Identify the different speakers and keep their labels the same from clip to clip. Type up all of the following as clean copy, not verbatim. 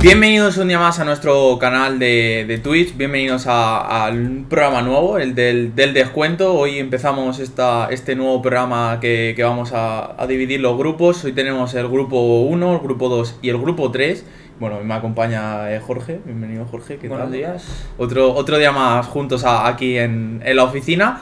Speaker 1: Bienvenidos un día más a nuestro canal de Twitch, bienvenidos al programa nuevo, el del descuento. Hoy empezamos este nuevo programa que vamos a dividir los grupos. Hoy tenemos el grupo 1, el grupo 2 y el grupo 3. Bueno, me acompaña Jorge, bienvenido Jorge, ¿qué tal?
Speaker 2: Buenos días.
Speaker 1: Otro día más juntos aquí en la oficina.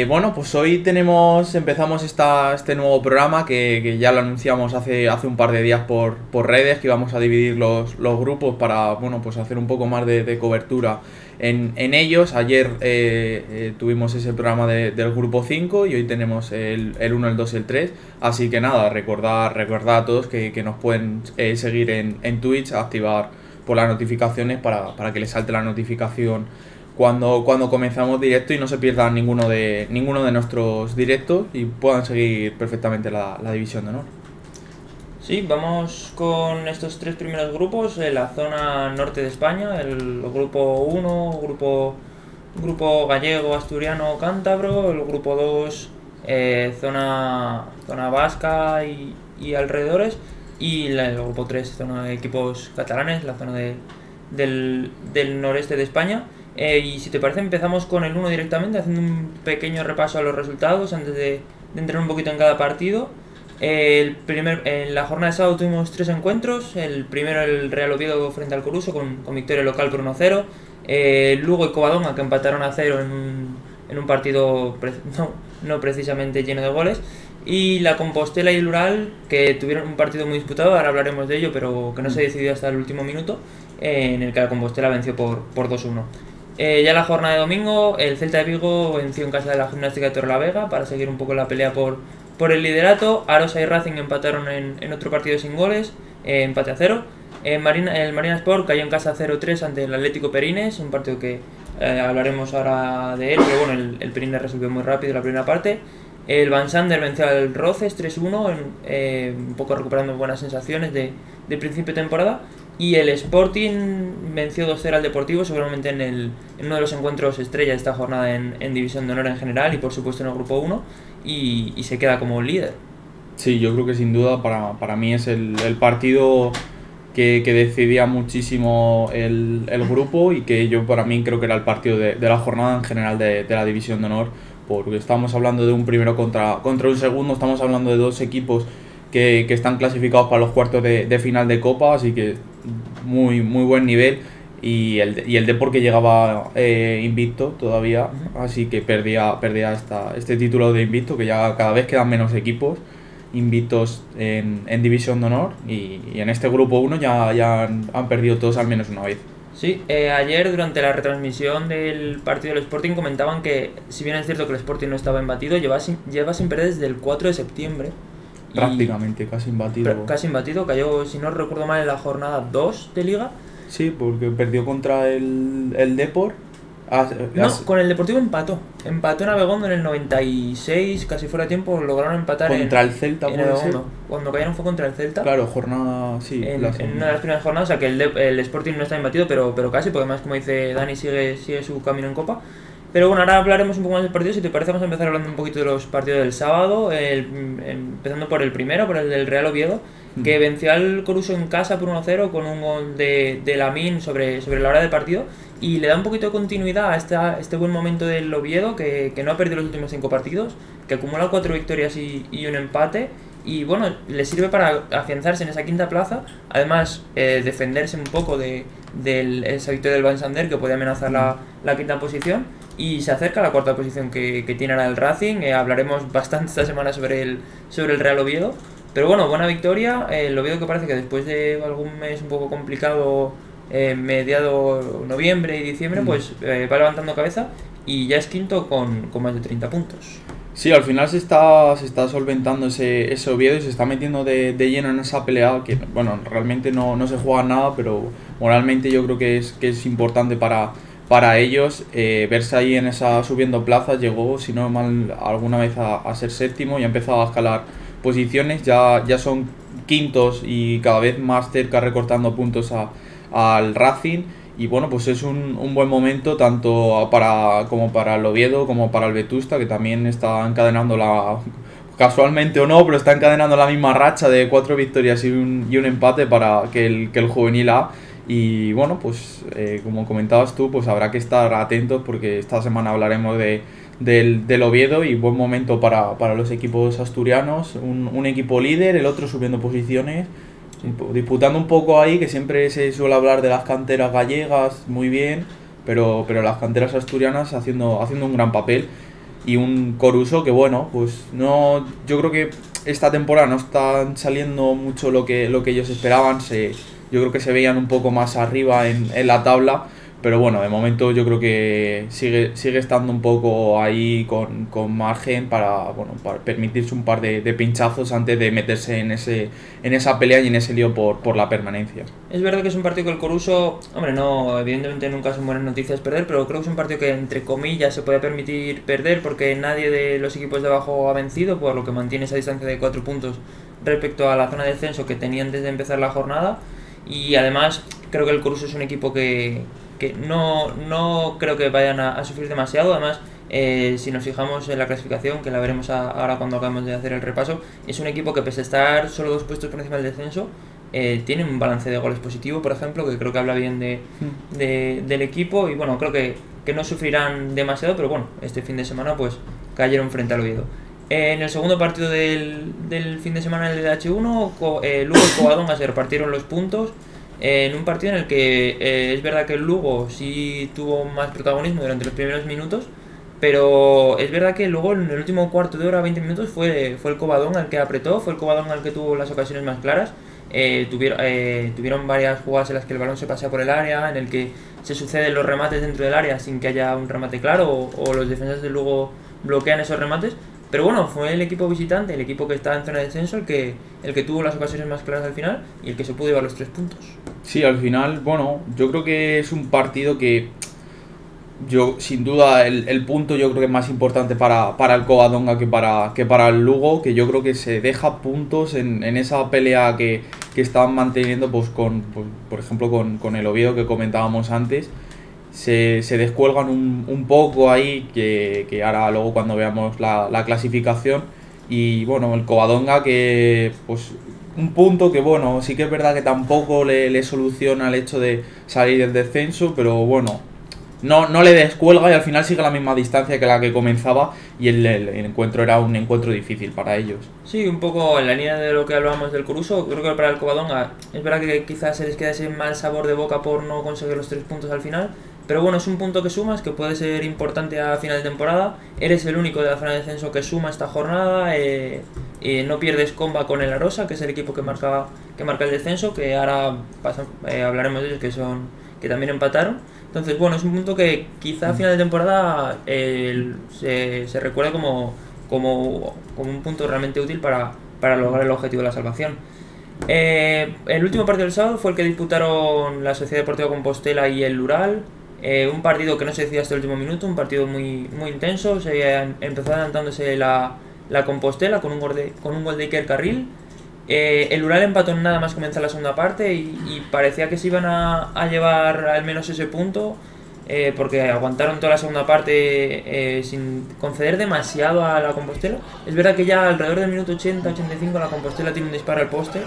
Speaker 1: Bueno, pues hoy empezamos este nuevo programa que ya lo anunciamos hace un par de días por redes, que íbamos a dividir los grupos para, bueno, pues hacer un poco más de cobertura en ellos. Ayer tuvimos ese programa del grupo 5 y hoy tenemos el 1, el 2 y el 3. Así que nada, recordar a todos que nos pueden seguir en Twitch, activar por las notificaciones para que les salte la notificación cuando comenzamos directo y no se pierdan ninguno de nuestros directos y puedan seguir perfectamente la división de honor.
Speaker 2: Sí, vamos con estos tres primeros grupos en la zona norte de España, el grupo 1, grupo gallego, asturiano, cántabro, el grupo 2, zona vasca y alrededores, y el grupo 3, zona de equipos catalanes, la zona del noreste de España. Y si te parece empezamos con el 1 directamente, haciendo un pequeño repaso a los resultados antes de entrar un poquito en cada partido. En la jornada de sábado tuvimos 3 encuentros. El primero, el Real Oviedo frente al Coruso con victoria local por 1-0. Lugo y Covadonga, que empataron a 0 en un partido no precisamente lleno de goles. Y la Compostela y el Ural, que tuvieron un partido muy disputado, ahora hablaremos de ello, pero que no se decidió hasta el último minuto, en el que la Compostela venció por 2-1. Ya la jornada de domingo, el Celta de Vigo venció en casa de la Gimnástica de Torrelavega para seguir un poco la pelea por el liderato. Arosa y Racing empataron en otro partido sin goles, empate a 0. El Marina Sport cayó en casa 0-3 ante el Atlético Perines, un partido que hablaremos ahora de él, pero bueno, el Perines resolvió muy rápido la primera parte. El Van Sander venció al Roces 3-1, un poco recuperando buenas sensaciones de principio de temporada. Y el Sporting venció 2-0 al Deportivo, seguramente en uno de los encuentros estrella de esta jornada en División de Honor en general y por supuesto en el Grupo 1, y se queda como líder.
Speaker 1: Sí, yo creo que sin duda para mí es el partido que decidía muchísimo el grupo, y que yo para mí creo que era el partido de la jornada en general de la División de Honor, porque estamos hablando de un primero contra un segundo, estamos hablando de dos equipos que están clasificados para los cuartos de final de Copa, así que muy buen nivel, y el Depor que llegaba invicto todavía, así que perdía este título de invicto, que ya cada vez quedan menos equipos invictos en División de Honor, y en este grupo 1 ya han perdido todos al menos una vez.
Speaker 2: Sí, ayer durante la retransmisión del partido del Sporting comentaban que, si bien es cierto que el Sporting no estaba imbatido, lleva sin perder desde el 4 de septiembre.
Speaker 1: Prácticamente, casi imbatido.
Speaker 2: Casi imbatido, cayó, si no recuerdo mal, en la jornada 2 de Liga.
Speaker 1: Sí, porque perdió contra el Depor.
Speaker 2: Con el Deportivo empató en Abegondo en el 96, casi fuera de tiempo, lograron empatar
Speaker 1: contra el Celta, puede ser.
Speaker 2: Cuando cayeron fue contra el Celta.
Speaker 1: Claro, jornada, sí.
Speaker 2: En una de las primeras jornadas, o sea que el Sporting no está imbatido, pero casi, porque además, como dice Dani, sigue su camino en Copa. Pero bueno, ahora hablaremos un poco más del partido. Si te parece, vamos a empezar hablando un poquito de los partidos del sábado, empezando por el primero, por el del Real Oviedo, que venció al Coruso en casa por 1-0 con un gol de Lamine sobre la hora del partido, y le da un poquito de continuidad a este buen momento del Oviedo, que no ha perdido los últimos 5 partidos, que acumula 4 victorias y un empate, y bueno, le sirve para afianzarse en esa quinta plaza, además defenderse un poco de esa victoria del Van Sander, que puede amenazar la quinta posición, y se acerca a la cuarta posición que tiene ahora el Racing. Hablaremos bastante esta semana sobre el Real Oviedo, pero bueno, buena victoria. El Oviedo, que parece que después de algún mes un poco complicado, mediado noviembre y diciembre, pues va levantando cabeza y ya es quinto con más de 30 puntos.
Speaker 1: Sí, al final se está solventando ese Oviedo y se está metiendo de lleno en esa pelea, que bueno, realmente no se juega nada, pero moralmente yo creo que es importante para ellos verse ahí en esa subiendo plazas. Llegó, si no mal, alguna vez a ser séptimo y ha empezado a escalar posiciones, ya son quintos y cada vez más cerca, recortando puntos al Racing. Y bueno, pues es un buen momento tanto como para el Oviedo como para el Vetusta, que también está encadenando casualmente o no, pero está encadenando la misma racha de 4 victorias y un empate para que el juvenil A. Y bueno, pues como comentabas tú, pues habrá que estar atentos porque esta semana hablaremos del Oviedo y buen momento para los equipos asturianos. Un equipo líder, el otro subiendo posiciones, disputando un poco ahí, que siempre se suele hablar de las canteras gallegas, muy bien, pero las canteras asturianas haciendo un gran papel. Y un Coruso que bueno, pues no, yo creo que esta temporada no están saliendo mucho lo que ellos esperaban. Yo creo que se veían un poco más arriba en la tabla, pero bueno, de momento yo creo que sigue estando un poco ahí con margen para permitirse un par de pinchazos antes de meterse en esa pelea y en ese lío por la permanencia.
Speaker 2: Es verdad que es un partido que el Coruso, hombre, no, evidentemente nunca son buenas noticias perder, pero creo que es un partido que entre comillas se puede permitir perder porque nadie de los equipos de abajo ha vencido, por lo que mantiene esa distancia de 4 puntos respecto a la zona de descenso que tenía antes de empezar la jornada. Y además creo que el Coruso es un equipo que no creo que vayan a sufrir demasiado. Además, si nos fijamos en la clasificación, que la veremos ahora cuando acabemos de hacer el repaso, es un equipo que pese a estar solo 2 puestos por encima del descenso, tiene un balance de goles positivo, por ejemplo, que creo que habla bien del equipo. Y bueno, creo que no sufrirán demasiado, pero bueno, este fin de semana pues cayeron frente al Oviedo. En el segundo partido del fin de semana del H1, Lugo y Covadonga se repartieron los puntos en un partido en el que es verdad que el Lugo sí tuvo más protagonismo durante los primeros minutos, pero es verdad que luego en el último cuarto de hora, 20 minutos, fue el Covadonga el que apretó, fue el Covadonga el que tuvo las ocasiones más claras. Tuvieron varias jugadas en las que el balón se pasea por el área, en el que se suceden los remates dentro del área sin que haya un remate claro, o los defensas del Lugo bloquean esos remates. Pero bueno, fue el equipo visitante, el equipo que está en zona de descenso, el que tuvo las ocasiones más claras al final y el que se pudo llevar los 3 puntos.
Speaker 1: Sí, al final, bueno, yo creo que es un partido que sin duda el punto yo creo que es más importante para el Covadonga que para el Lugo, que yo creo que se deja puntos en esa pelea que estaban manteniendo pues por ejemplo con el Oviedo que comentábamos antes. Se descuelgan un poco ahí, que ahora luego cuando veamos la clasificación. Y bueno, el Covadonga que pues un punto que bueno, sí que es verdad que tampoco le soluciona el hecho de salir del descenso, pero bueno, no le descuelga y al final sigue la misma distancia que la que comenzaba y el encuentro era un encuentro difícil para ellos.
Speaker 2: Sí, un poco en la línea de lo que hablábamos del Coruso, creo que para el Covadonga es verdad que quizás se les queda ese mal sabor de boca por no conseguir los 3 puntos al final. Pero bueno, es un punto que sumas, que puede ser importante a final de temporada. Eres el único de la zona de descenso que suma esta jornada. No pierdes comba con el Arosa, que es el equipo que marca el descenso, que ahora hablaremos de ellos, que también empataron. Entonces, bueno, es un punto que quizá a final de temporada se recuerde como un punto realmente útil para lograr el objetivo de la salvación. El último partido del sábado fue el que disputaron la Sociedad Deportiva Compostela y el Lural. Un partido que no se decidió hasta el último minuto, un partido muy, muy intenso. Empezó adelantándose la Compostela con un gol de Iker Carril. El Ural empató en nada más comenzar la segunda parte y parecía que se iban a llevar al menos ese punto, porque aguantaron toda la segunda parte sin conceder demasiado a la Compostela. Es verdad que ya alrededor del minuto 80-85 la Compostela tiene un disparo al poste,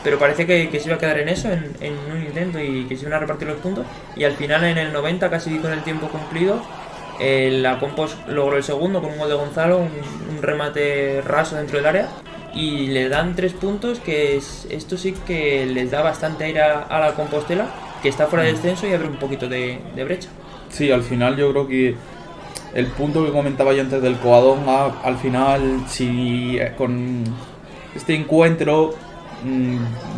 Speaker 2: pero parecía que se iba a quedar en eso, en un intento, y que se iban a repartir los puntos. Y al final, en el 90, casi con el tiempo cumplido, la Compos logró el segundo con un gol de Gonzalo, un remate raso dentro del área, y le dan 3 puntos, que esto sí que les da bastante aire a la Compostela, que está fuera del descenso y abre un poquito de brecha.
Speaker 1: Sí, al final yo creo que el punto que comentaba yo antes del Covadonga, al final, si con este encuentro,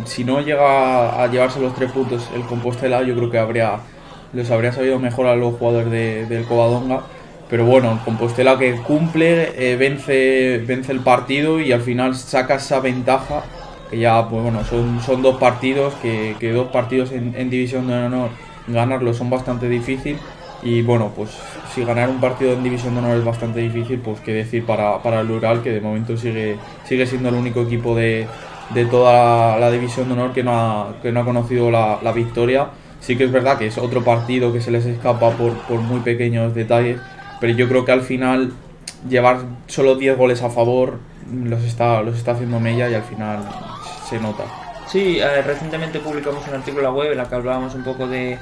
Speaker 1: si no llega a llevarse los 3 puntos el Compostela, yo creo que les habría sabido mejor a los jugadores del Covadonga. Pero bueno, Compostela que cumple, vence el partido y al final saca esa ventaja, que ya pues bueno, son 2 partidos, que 2 partidos en División de Honor ganarlos son bastante difícil. Y bueno, pues si ganar un partido en División de Honor es bastante difícil, pues qué decir para el Ural, que de momento sigue siendo el único equipo de toda la División de Honor que no ha conocido la victoria. Sí que es verdad que es otro partido que se les escapa por muy pequeños detalles, pero yo creo que al final llevar solo 10 goles a favor los está haciendo mella y al final se nota.
Speaker 2: Sí, recientemente publicamos un artículo en la web en la que hablábamos un poco de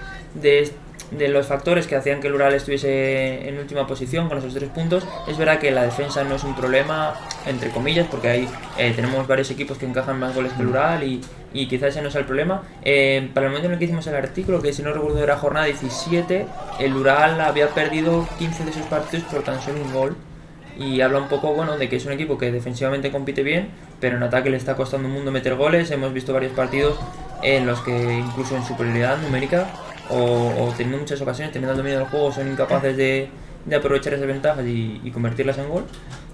Speaker 2: los factores que hacían que el Ural estuviese en última posición con esos 3 puntos. Es verdad que la defensa no es un problema, entre comillas, porque ahí tenemos varios equipos que encajan más goles que el Ural y quizás ese no sea el problema. Para el momento en el que hicimos el artículo, que si no recuerdo era jornada 17, el Ural había perdido 15 de sus partidos por tan solo un gol. Y habla un poco, bueno, de que es un equipo que defensivamente compite bien, pero en ataque le está costando un mundo meter goles. Hemos visto varios partidos en los que incluso en superioridad numérica o teniendo muchas ocasiones, teniendo el dominio del juego, son incapaces de aprovechar esas ventajas y convertirlas en gol.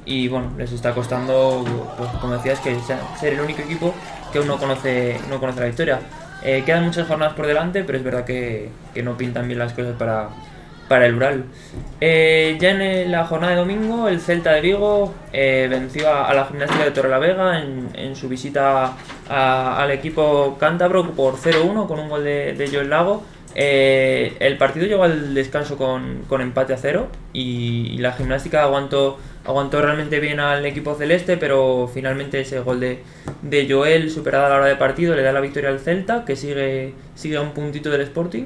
Speaker 2: Y bueno, les está costando, pues, como decías, que ser el único equipo que aún no conoce la victoria. Quedan muchas jornadas por delante, pero es verdad que no pintan bien las cosas para el Ural. Ya en la jornada de domingo, el Celta de Vigo venció a la Gimnástica de Torrelavega en su visita al equipo cántabro por 0-1 con un gol de Joel Lago. El partido llegó al descanso con empate a 0 y la Gimnástica aguantó realmente bien al equipo celeste, pero finalmente ese gol de Joel, superada a la hora de partido, le da la victoria al Celta, que sigue a un puntito del Sporting.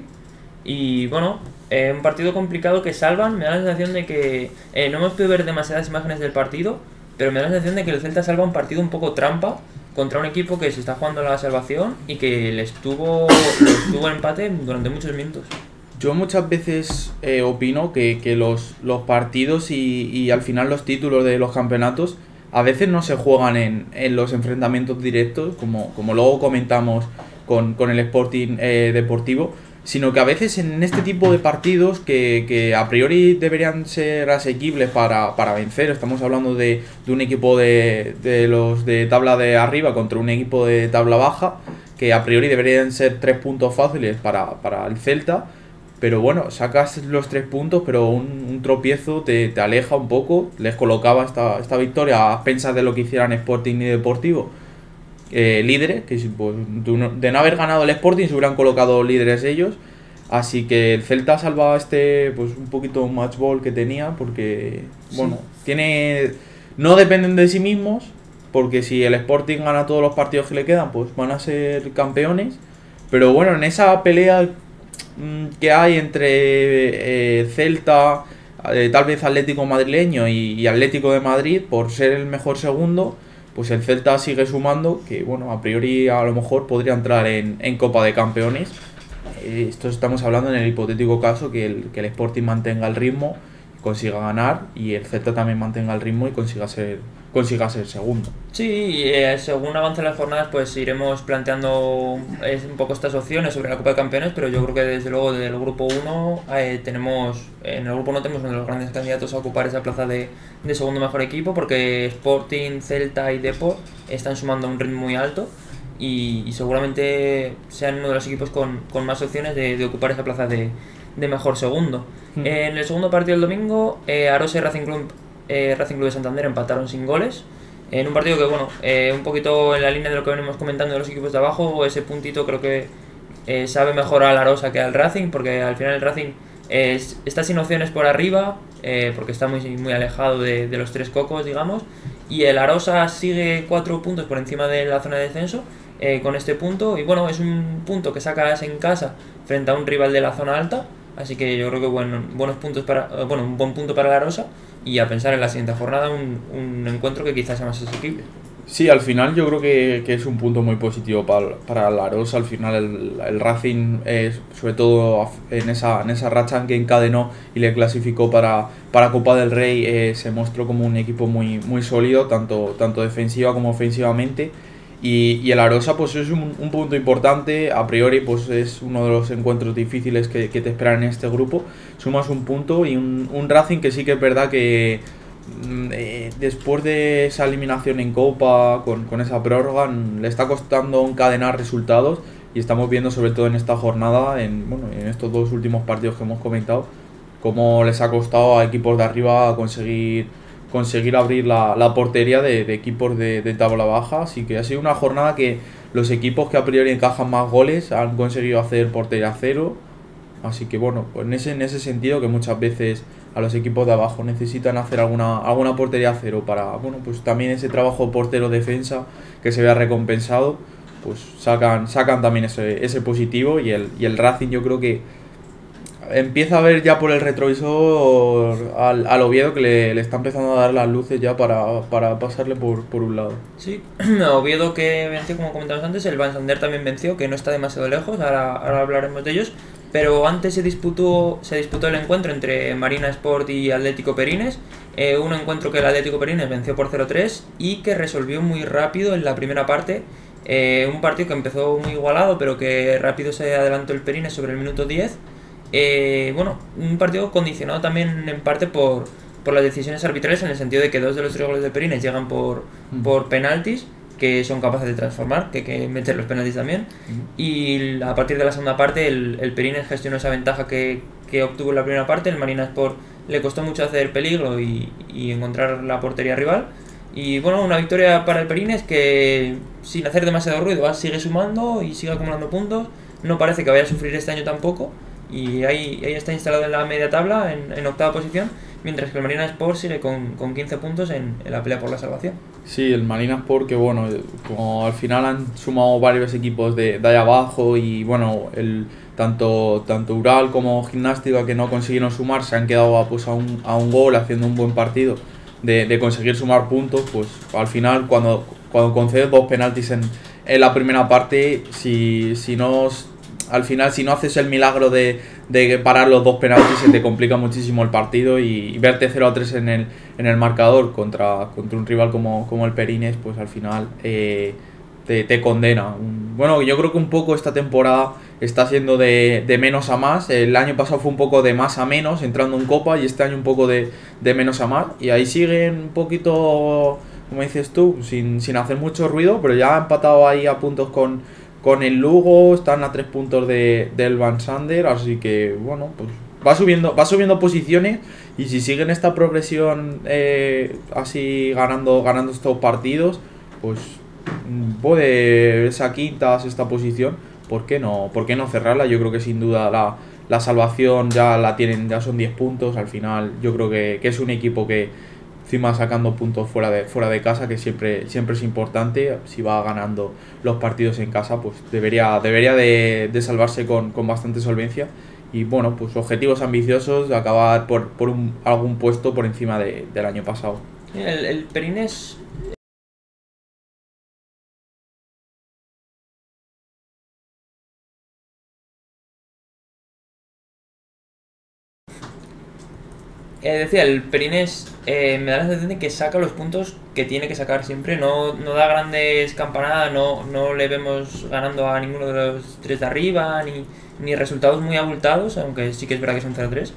Speaker 2: Y bueno, un partido complicado que salvan. Me da la sensación de que no hemos podido ver demasiadas imágenes del partido, pero me da la sensación de que el Celta salva un partido un poco trampa contra un equipo que se está jugando la salvación y que le estuvo en empate durante muchos minutos.
Speaker 1: Yo muchas veces opino que los partidos y al final los títulos de los campeonatos a veces no se juegan en los enfrentamientos directos, como luego comentamos con el Sporting Deportivo, sino que a veces en este tipo de partidos que a priori deberían ser asequibles para vencer, estamos hablando de un equipo de los de tabla de arriba contra un equipo de tabla baja, que a priori deberían ser 3 puntos fáciles para el Celta, pero bueno, sacas los 3 puntos, pero un tropiezo te aleja un poco. Les colocaba esta victoria a expensas de lo que hicieran Sporting y Deportivo, líderes, que pues, de no haber ganado el Sporting se hubieran colocado líderes ellos. Así que el Celta salva pues un poquito un match ball que tenía, porque bueno, no dependen de sí mismos, porque si el Sporting gana todos los partidos que le quedan, pues van a ser campeones. Pero bueno, en esa pelea que hay entre Celta, tal vez Atlético madrileño y Atlético de Madrid, por ser el mejor segundo, pues el Celta sigue sumando, que bueno, a priori a lo mejor podría entrar en Copa de Campeones. Esto estamos hablando en el hipotético caso que el Sporting mantenga el ritmo, consiga ganar, y el Celta también mantenga el ritmo y consiga ser segundo.
Speaker 2: Sí, según avancen las jornadas pues iremos planteando un poco estas opciones sobre la Copa de Campeones, pero yo creo que desde luego del grupo 1 en el grupo 1 tenemos uno de los grandes candidatos a ocupar esa plaza de segundo mejor equipo, porque Sporting, Celta y Depor están sumando un ritmo muy alto y seguramente sean uno de los equipos con más opciones de ocupar esa plaza de mejor segundo. En el segundo partido del domingo, Arosa y Racing Club de Santander empataron sin goles, en un partido que bueno, un poquito en la línea de lo que venimos comentando de los equipos de abajo. Ese puntito creo que sabe mejor al Arosa que al Racing, porque al final el Racing está sin opciones por arriba, porque está muy, muy alejado de los 3 cocos, digamos, y el Arosa sigue 4 puntos por encima de la zona de descenso con este punto, y bueno, es un punto que sacas en casa frente a un rival de la zona alta, así que yo creo que un buen punto para el Arosa, y a pensar en la siguiente jornada un encuentro que quizás sea más asequible.
Speaker 1: Sí, al final yo creo que es un punto muy positivo para la Arosa. Al final el Racing, sobre todo en esa racha en que encadenó y le clasificó para Copa del Rey, se mostró como un equipo muy, muy sólido, tanto defensiva como ofensivamente. Y el Arosa pues es un punto importante. A priori pues es uno de los encuentros difíciles que te esperan en este grupo. Sumas un punto y un Racing que sí que es verdad que después de esa eliminación en Copa con esa prórroga le está costando encadenar resultados, y estamos viendo sobre todo en esta jornada, en estos 2 últimos partidos que hemos comentado, cómo les ha costado a equipos de arriba conseguir abrir la portería de equipos de tabla baja. Así que ha sido una jornada que los equipos que a priori encajan más goles han conseguido hacer portería cero. Así que bueno, pues en ese sentido que muchas veces a los equipos de abajo necesitan hacer alguna portería a cero para, bueno, pues también ese trabajo portero-defensa que se vea recompensado, pues sacan también ese positivo y el Racing yo creo que empieza a ver ya por el retrovisor al Oviedo que le está empezando a dar las luces ya para pasarle por un lado.
Speaker 2: Sí, Oviedo que venció, como comentamos antes, el Van Sander también venció, que no está demasiado lejos, ahora hablaremos de ellos, pero antes se disputó el encuentro entre Marina Sport y Atlético Perines, un encuentro que el Atlético Perines venció por 0-3 y que resolvió muy rápido en la primera parte, un partido que empezó muy igualado, pero que rápido se adelantó el Perines sobre el minuto 10. Bueno, un partido condicionado también en parte por las decisiones arbitrales, en el sentido de que 2 de los 3 goles de Perines llegan por penaltis, que son capaces de transformar, que hay que meter los penaltis también. Y a partir de la segunda parte el Perines gestionó esa ventaja que obtuvo en la primera parte. El Marina Sport le costó mucho hacer peligro y encontrar la portería rival. Y bueno, una victoria para el Perines que sin hacer demasiado ruido sigue sumando y sigue acumulando puntos. No parece que vaya a sufrir este año tampoco. Y ahí está instalado en la media tabla, en octava posición, mientras que el Marina Sport sigue con 15 puntos en la pelea por la salvación.
Speaker 1: Sí, el Marina Sport que bueno, como al final han sumado varios equipos de ahí abajo y bueno, tanto Ural como Gimnástica que no consiguieron sumar se han quedado pues, a un gol haciendo un buen partido de conseguir sumar puntos, pues al final cuando concedes 2 penaltis en la primera parte, al final, si no haces el milagro de parar los 2 penaltis, se te complica muchísimo el partido y verte 0-3 en el marcador contra un rival como el Perines, pues al final te condena. Bueno, yo creo que un poco esta temporada está siendo de menos a más. El año pasado fue un poco de más a menos, entrando en Copa, y este año un poco de menos a más. Y ahí siguen un poquito, como dices tú, sin hacer mucho ruido, pero ya ha empatado ahí a puntos con el Lugo, están a 3 puntos del Van Sander, así que bueno, pues va subiendo posiciones y si siguen esta progresión así ganando estos partidos, pues puede esa quinta, sexta posición, ¿por qué no cerrarla? Yo creo que sin duda la salvación ya la tienen, ya son 10 puntos, al final yo creo que es un equipo que encima sacando puntos fuera de casa, que siempre es importante. Si va ganando los partidos en casa, pues debería de salvarse con bastante solvencia. Y bueno, pues objetivos ambiciosos de acabar por algún puesto por encima del año pasado.
Speaker 2: El Perines decía, el Perines me da la sensación de que saca los puntos que tiene que sacar siempre, no da grandes campanadas, no le vemos ganando a ninguno de los 3 de arriba, ni resultados muy abultados, aunque sí que es verdad que son 0-3,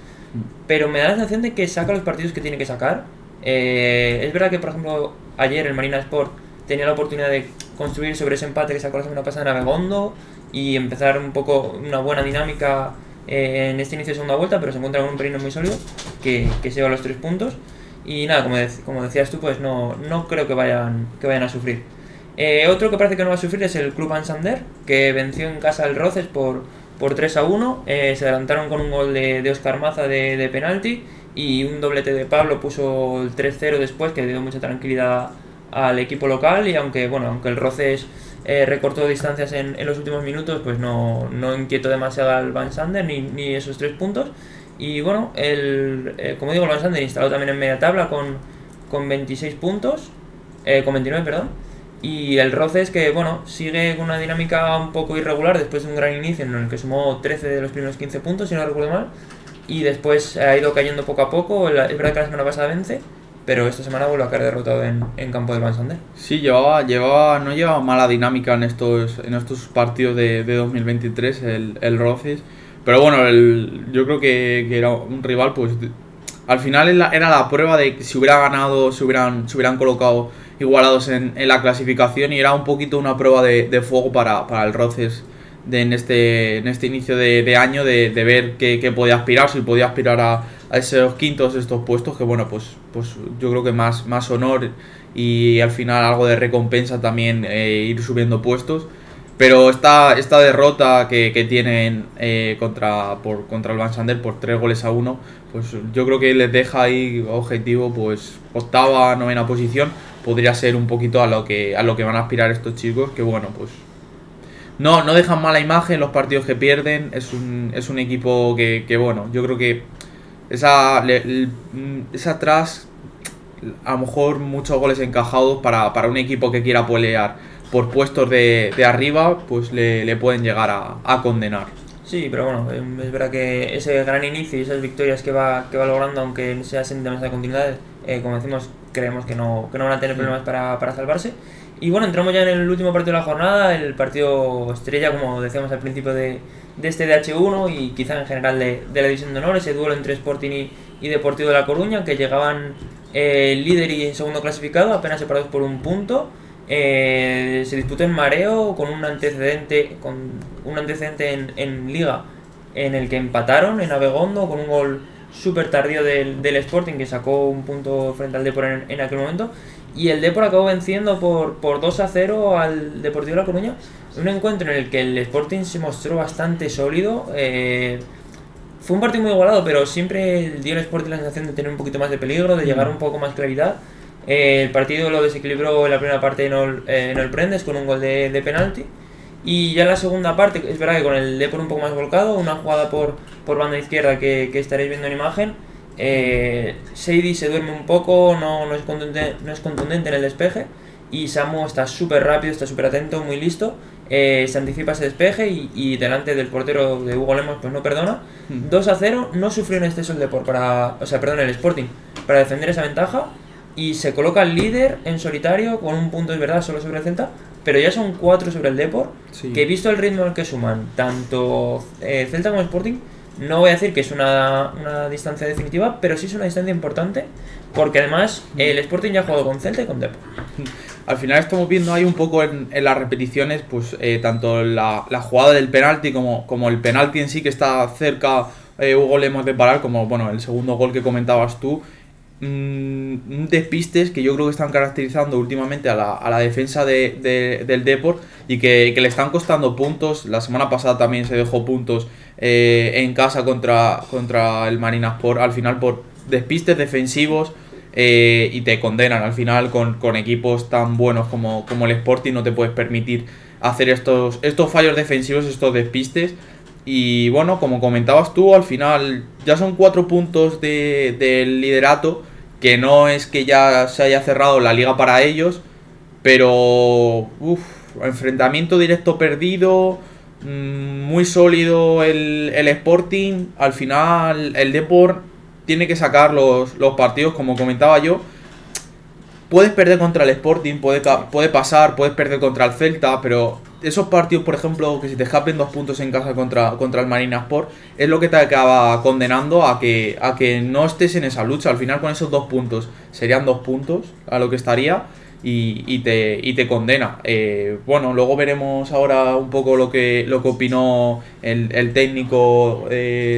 Speaker 2: pero me da la sensación de que saca los partidos que tiene que sacar. Es verdad que, por ejemplo, ayer el Marina Sport tenía la oportunidad de construir sobre ese empate que sacó la semana pasada en Abegondo y empezar un poco una buena dinámica en este inicio de segunda vuelta, pero se encuentra con un Perines muy sólido que se lleva los 3 puntos y nada, como decías tú, pues no creo que vayan a sufrir. Otro que parece que no va a sufrir es el Club Van Sander, que venció en casa al Roces por 3-1. Se adelantaron con un gol de Óscar Maza de penalti y un doblete de Pablo puso el 3-0 después, que dio mucha tranquilidad al equipo local. Y aunque el Roces recortó distancias en los últimos minutos, pues no inquietó demasiado al Van Sander ni esos 3 puntos. Y bueno, como digo, el Van Sander instalado también en media tabla con 26 puntos, con 29, perdón. Y el Roces que bueno, sigue con una dinámica un poco irregular después de un gran inicio en el que sumó 13 de los primeros 15 puntos, si no recuerdo mal. Y después ha ido cayendo poco a poco. Es verdad que la semana pasada vence, pero esta semana vuelve a caer derrotado en campo del Van Sander.
Speaker 1: Sí, no llevaba mala dinámica en estos partidos de 2023 el Roces. Pero bueno, yo creo que era un rival, pues al final era la prueba de que si hubiera ganado, se hubieran colocado igualados en la clasificación, y era un poquito una prueba de fuego para el Roces en este inicio de año, de ver qué podía aspirar, si podía aspirar a esos quintos, estos puestos, que bueno, pues yo creo que más honor y al final algo de recompensa también, ir subiendo puestos. Pero esta derrota que tienen contra el Van Sander por 3-1, pues yo creo que les deja ahí objetivo, pues octava, novena posición. Podría ser un poquito a lo que van a aspirar estos chicos, que bueno, pues no dejan mala imagen los partidos que pierden. Es un equipo que bueno, yo creo que esa atrás, a lo mejor muchos goles encajados para un equipo que quiera pelear por puestos de arriba, pues le pueden llegar a condenar.
Speaker 2: Sí, pero bueno, es verdad que ese gran inicio y esas victorias que va logrando, aunque sea sin demasiada continuidad, como decimos, creemos que no van a tener problemas para salvarse. Y bueno, entramos ya en el último partido de la jornada, el partido estrella, como decíamos al principio de este DH1 y quizá en general de la División de Honor, ese duelo entre Sporting y Deportivo de La Coruña, que llegaban líder y segundo clasificado, apenas separados por un punto. Se disputó en Mareo con un antecedente en Liga, en el que empataron en Abegondo con un gol súper tardío del Sporting, que sacó un punto frente al Depor en aquel momento, y el Depor acabó venciendo por 2-0 al Deportivo de La Coruña, un encuentro en el que el Sporting se mostró bastante sólido. Fue un partido muy igualado, pero siempre dio al Sporting la sensación de tener un poquito más de peligro, de llegar un poco más claridad. El partido lo desequilibró en la primera parte Enol Prendes con un gol de penalti. Y ya en la segunda parte, es verdad que con el Depor un poco más volcado, una jugada por banda izquierda que estaréis viendo en imagen. Seidi se duerme un poco, no es contundente en el despeje. Y Samu está súper rápido, está súper atento, muy listo. Se anticipa ese despeje y delante del portero de Hugo Lemos pues no perdona. 2-0, no sufrió en exceso el Depor el Sporting para defender esa ventaja. Y se coloca el líder en solitario con un punto, es verdad, solo sobre el Celta, pero ya son 4 sobre el Depor, sí. Que visto el ritmo al que suman tanto Celta como Sporting, no voy a decir que es una distancia definitiva, pero sí es una distancia importante, porque además el Sporting ya ha jugado con Celta y con Depor.
Speaker 1: Al final estamos viendo ahí un poco en las repeticiones, pues tanto la jugada del penalti como el penalti en sí, que está cerca Hugo Lemos de parar, como bueno el segundo gol que comentabas tú. Despistes que yo creo que están caracterizando últimamente a la defensa del Depor y que le están costando puntos. La semana pasada también se dejó puntos en casa contra el Marinaspor, al final por despistes defensivos, y te condenan. Al final con equipos tan buenos como el Sporting no te puedes permitir hacer estos fallos defensivos, estos despistes. Y bueno, como comentabas tú, al final ya son 4 puntos del liderato, que no es que ya se haya cerrado la liga para ellos, pero enfrentamiento directo perdido, muy sólido el Sporting. Al final el Depor tiene que sacar los partidos, como comentaba yo. Puedes perder contra el Sporting, puede pasar, puedes perder contra el Celta, pero esos partidos, por ejemplo, que se te escapen 2 puntos en casa contra el Marinaspor, es lo que te acaba condenando a que no estés en esa lucha. Al final, con esos 2 puntos, serían 2 puntos a lo que estaría y te condena. Bueno, luego veremos ahora un poco lo que opinó el técnico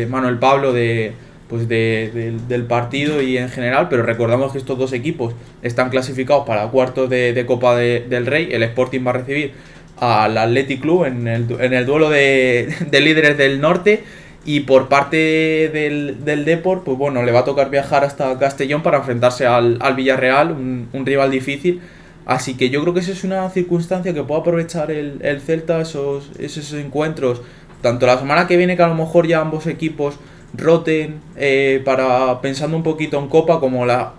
Speaker 1: Manuel Pablo del partido y en general, pero recordamos que estos dos equipos están clasificados para cuartos de Copa del Rey. El Sporting va a recibir al Athletic Club en el duelo de líderes del norte, y por parte del Depor, pues bueno, le va a tocar viajar hasta Castellón para enfrentarse al Villarreal, un rival difícil. Así que yo creo que esa es una circunstancia que puede aprovechar el Celta, esos encuentros, tanto la semana que viene, que a lo mejor ya ambos equipos roten, para pensando un poquito en Copa, como la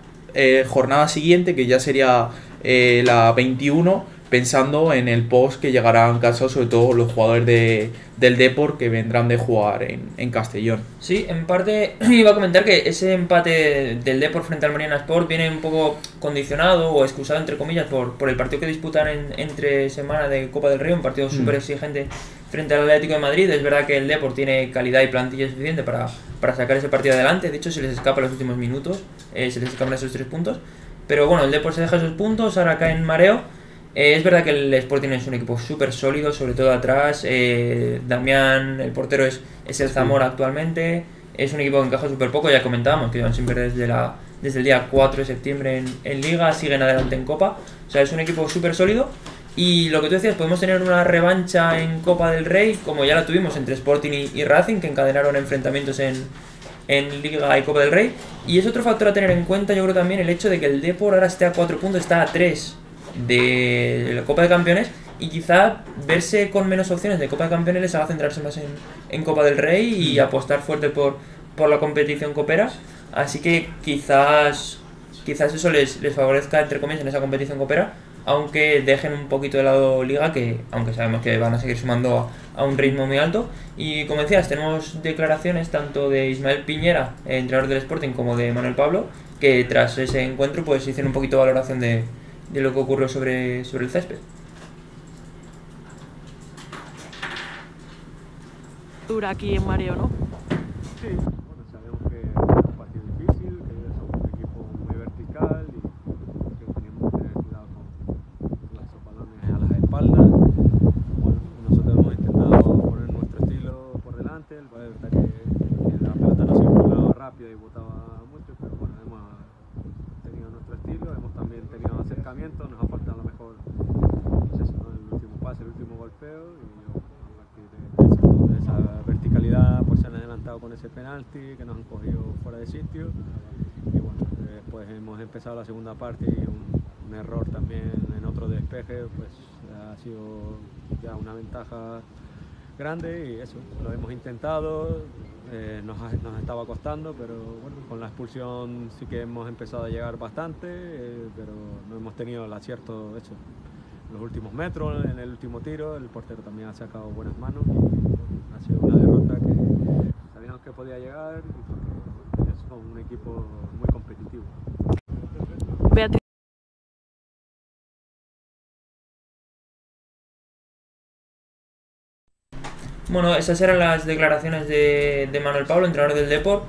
Speaker 1: jornada siguiente, que ya sería la 21, pensando en el post que llegará en casa, sobre todo los jugadores del Depor que vendrán de jugar en Castellón.
Speaker 2: Sí, en parte iba a comentar que ese empate del Depor frente al Marinaspor viene un poco condicionado o excusado, entre comillas, por el partido que disputan entre semana de Copa del Rey, un partido súper exigente frente al Atlético de Madrid. Es verdad que el Depor tiene calidad y plantilla suficiente para sacar ese partido adelante. De hecho, se les escapa en los últimos minutos, se les escapan esos 3 puntos. Pero bueno, el Depor se deja esos puntos, ahora cae en mareo. Es verdad que el Sporting es un equipo súper sólido, sobre todo atrás. Damián, el portero, es el Zamora actualmente. Es un equipo que encaja súper poco, ya comentábamos que van sin perder desde el día 4 de septiembre en Liga, siguen adelante en Copa. O sea, es un equipo súper sólido. Y lo que tú decías, podemos tener una revancha en Copa del Rey, como ya la tuvimos entre Sporting y Racing, que encadenaron enfrentamientos en Liga y Copa del Rey. Y es otro factor a tener en cuenta, yo creo también, el hecho de que el Depor ahora esté a 4 puntos, está a 3 de la Copa de Campeones, y quizá verse con menos opciones de Copa de Campeones les haga centrarse más en Copa del Rey y apostar fuerte por la competición copera. Así que quizás eso les favorezca, entre comillas, en esa competición copera, aunque dejen un poquito de lado Liga, que aunque sabemos que van a seguir sumando a un ritmo muy alto. Y como decías, tenemos declaraciones tanto de Ismael Piñera, entrenador del Sporting, como de Manuel Pablo, que tras ese encuentro pues hicieron un poquito de valoración de lo que ocurrió sobre el césped.
Speaker 3: Dura aquí en Mareo, ¿no?
Speaker 4: Sí, bueno, sabemos que es un partido difícil, que somos un equipo muy vertical y que tenemos que tener cuidado con los balones a las espaldas. Bueno, nosotros hemos intentado poner nuestro estilo por delante, es verdad que la pelota no circulaba rápido y botaba mucho, pero bueno, hemos tenido nuestro estilo, hemos también tenido acercamientos, nos ha faltado a lo mejor pues eso, ¿no? El último pase, el último golpeo, y a partir de esa verticalidad pues se han adelantado con ese penalti que nos han cogido fuera de sitio, y bueno, después hemos empezado la segunda parte y un error también en otro despeje pues ha sido ya una ventaja grande, y eso, lo hemos intentado, nos estaba costando, pero bueno, con la expulsión sí que hemos empezado a llegar bastante, pero no hemos tenido el acierto hecho. Los últimos metros, en el último tiro, el portero también ha sacado buenas manos y ha sido una derrota que sabíamos que podía llegar, y porque es un equipo muy competitivo.
Speaker 3: Beatriz.
Speaker 2: Bueno, esas eran las declaraciones de Manuel Pablo, entrenador del Depor.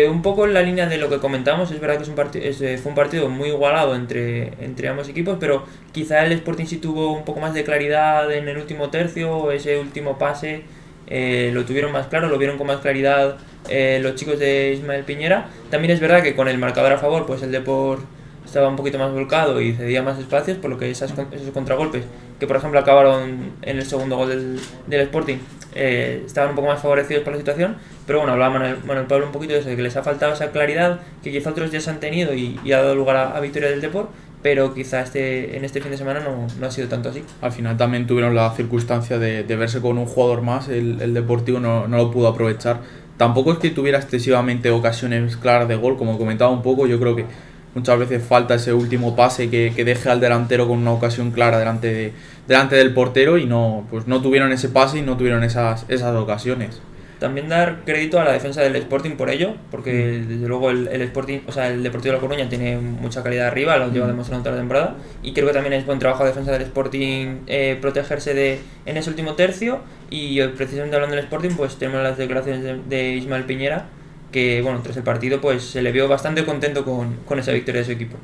Speaker 2: Un poco en la línea de lo que comentamos, es verdad que fue un partido muy igualado entre ambos equipos, pero quizá el Sporting sí tuvo un poco más de claridad en el último tercio, ese último pase lo tuvieron más claro, lo vieron con más claridad los chicos de Ismael Piñera. También es verdad que con el marcador a favor, pues el Depor estaba un poquito más volcado y cedía más espacios, por lo que esos contragolpes, que por ejemplo acabaron en el segundo gol del Sporting, estaban un poco más favorecidos por la situación. Pero bueno, hablaba Manuel Pablo un poquito de eso, de que les ha faltado esa claridad que quizá otros días han tenido y ha dado lugar a victoria del Depor, pero quizá en este fin de semana no ha sido tanto así.
Speaker 1: Al final también tuvieron la circunstancia de verse con un jugador más, el Deportivo no lo pudo aprovechar. Tampoco es que tuviera excesivamente ocasiones claras de gol, como comentaba un poco, yo creo que muchas veces falta ese último pase que deje al delantero con una ocasión clara delante del portero, y no tuvieron ese pase y no tuvieron esas ocasiones.
Speaker 2: También dar crédito a la defensa del Sporting por ello, porque desde luego el Sporting, o sea, el Deportivo de La Coruña tiene mucha calidad arriba, lo lleva demostrando toda la temporada, y creo que también es buen trabajo de defensa del Sporting protegerse en ese último tercio. Y precisamente hablando del Sporting, pues tenemos las declaraciones de Ismael Piñera, que bueno, tras el partido pues se le vio bastante contento con esa victoria de su equipo.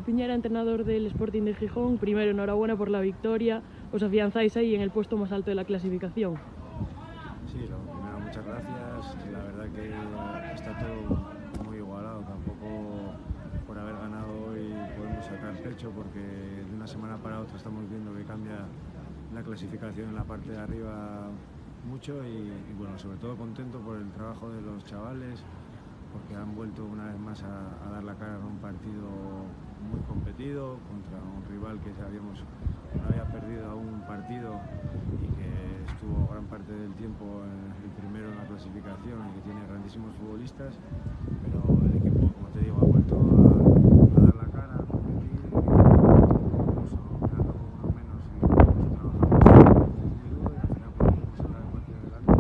Speaker 3: Piñera, entrenador del Sporting de Gijón, primero enhorabuena por la victoria, os afianzáis ahí en el puesto más alto de la clasificación.
Speaker 4: Sí, lo primero, muchas gracias. La verdad que está todo muy igualado, tampoco por haber ganado hoy podemos sacar pecho, porque de una semana para otra estamos viendo que cambia la clasificación en la parte de arriba mucho, y bueno, sobre todo contento por el trabajo de los chavales, porque han vuelto una vez más a dar la cara en un partido muy competido contra un rival que sabíamos que no había perdido aún un partido y que estuvo gran parte del tiempo el primero en la clasificación y que tiene grandísimos futbolistas, pero el equipo, como te digo, ha vuelto a dar la cara, a competir, incluso quedando con uno menos y trabajando y al final podemos sacar el partido adelante.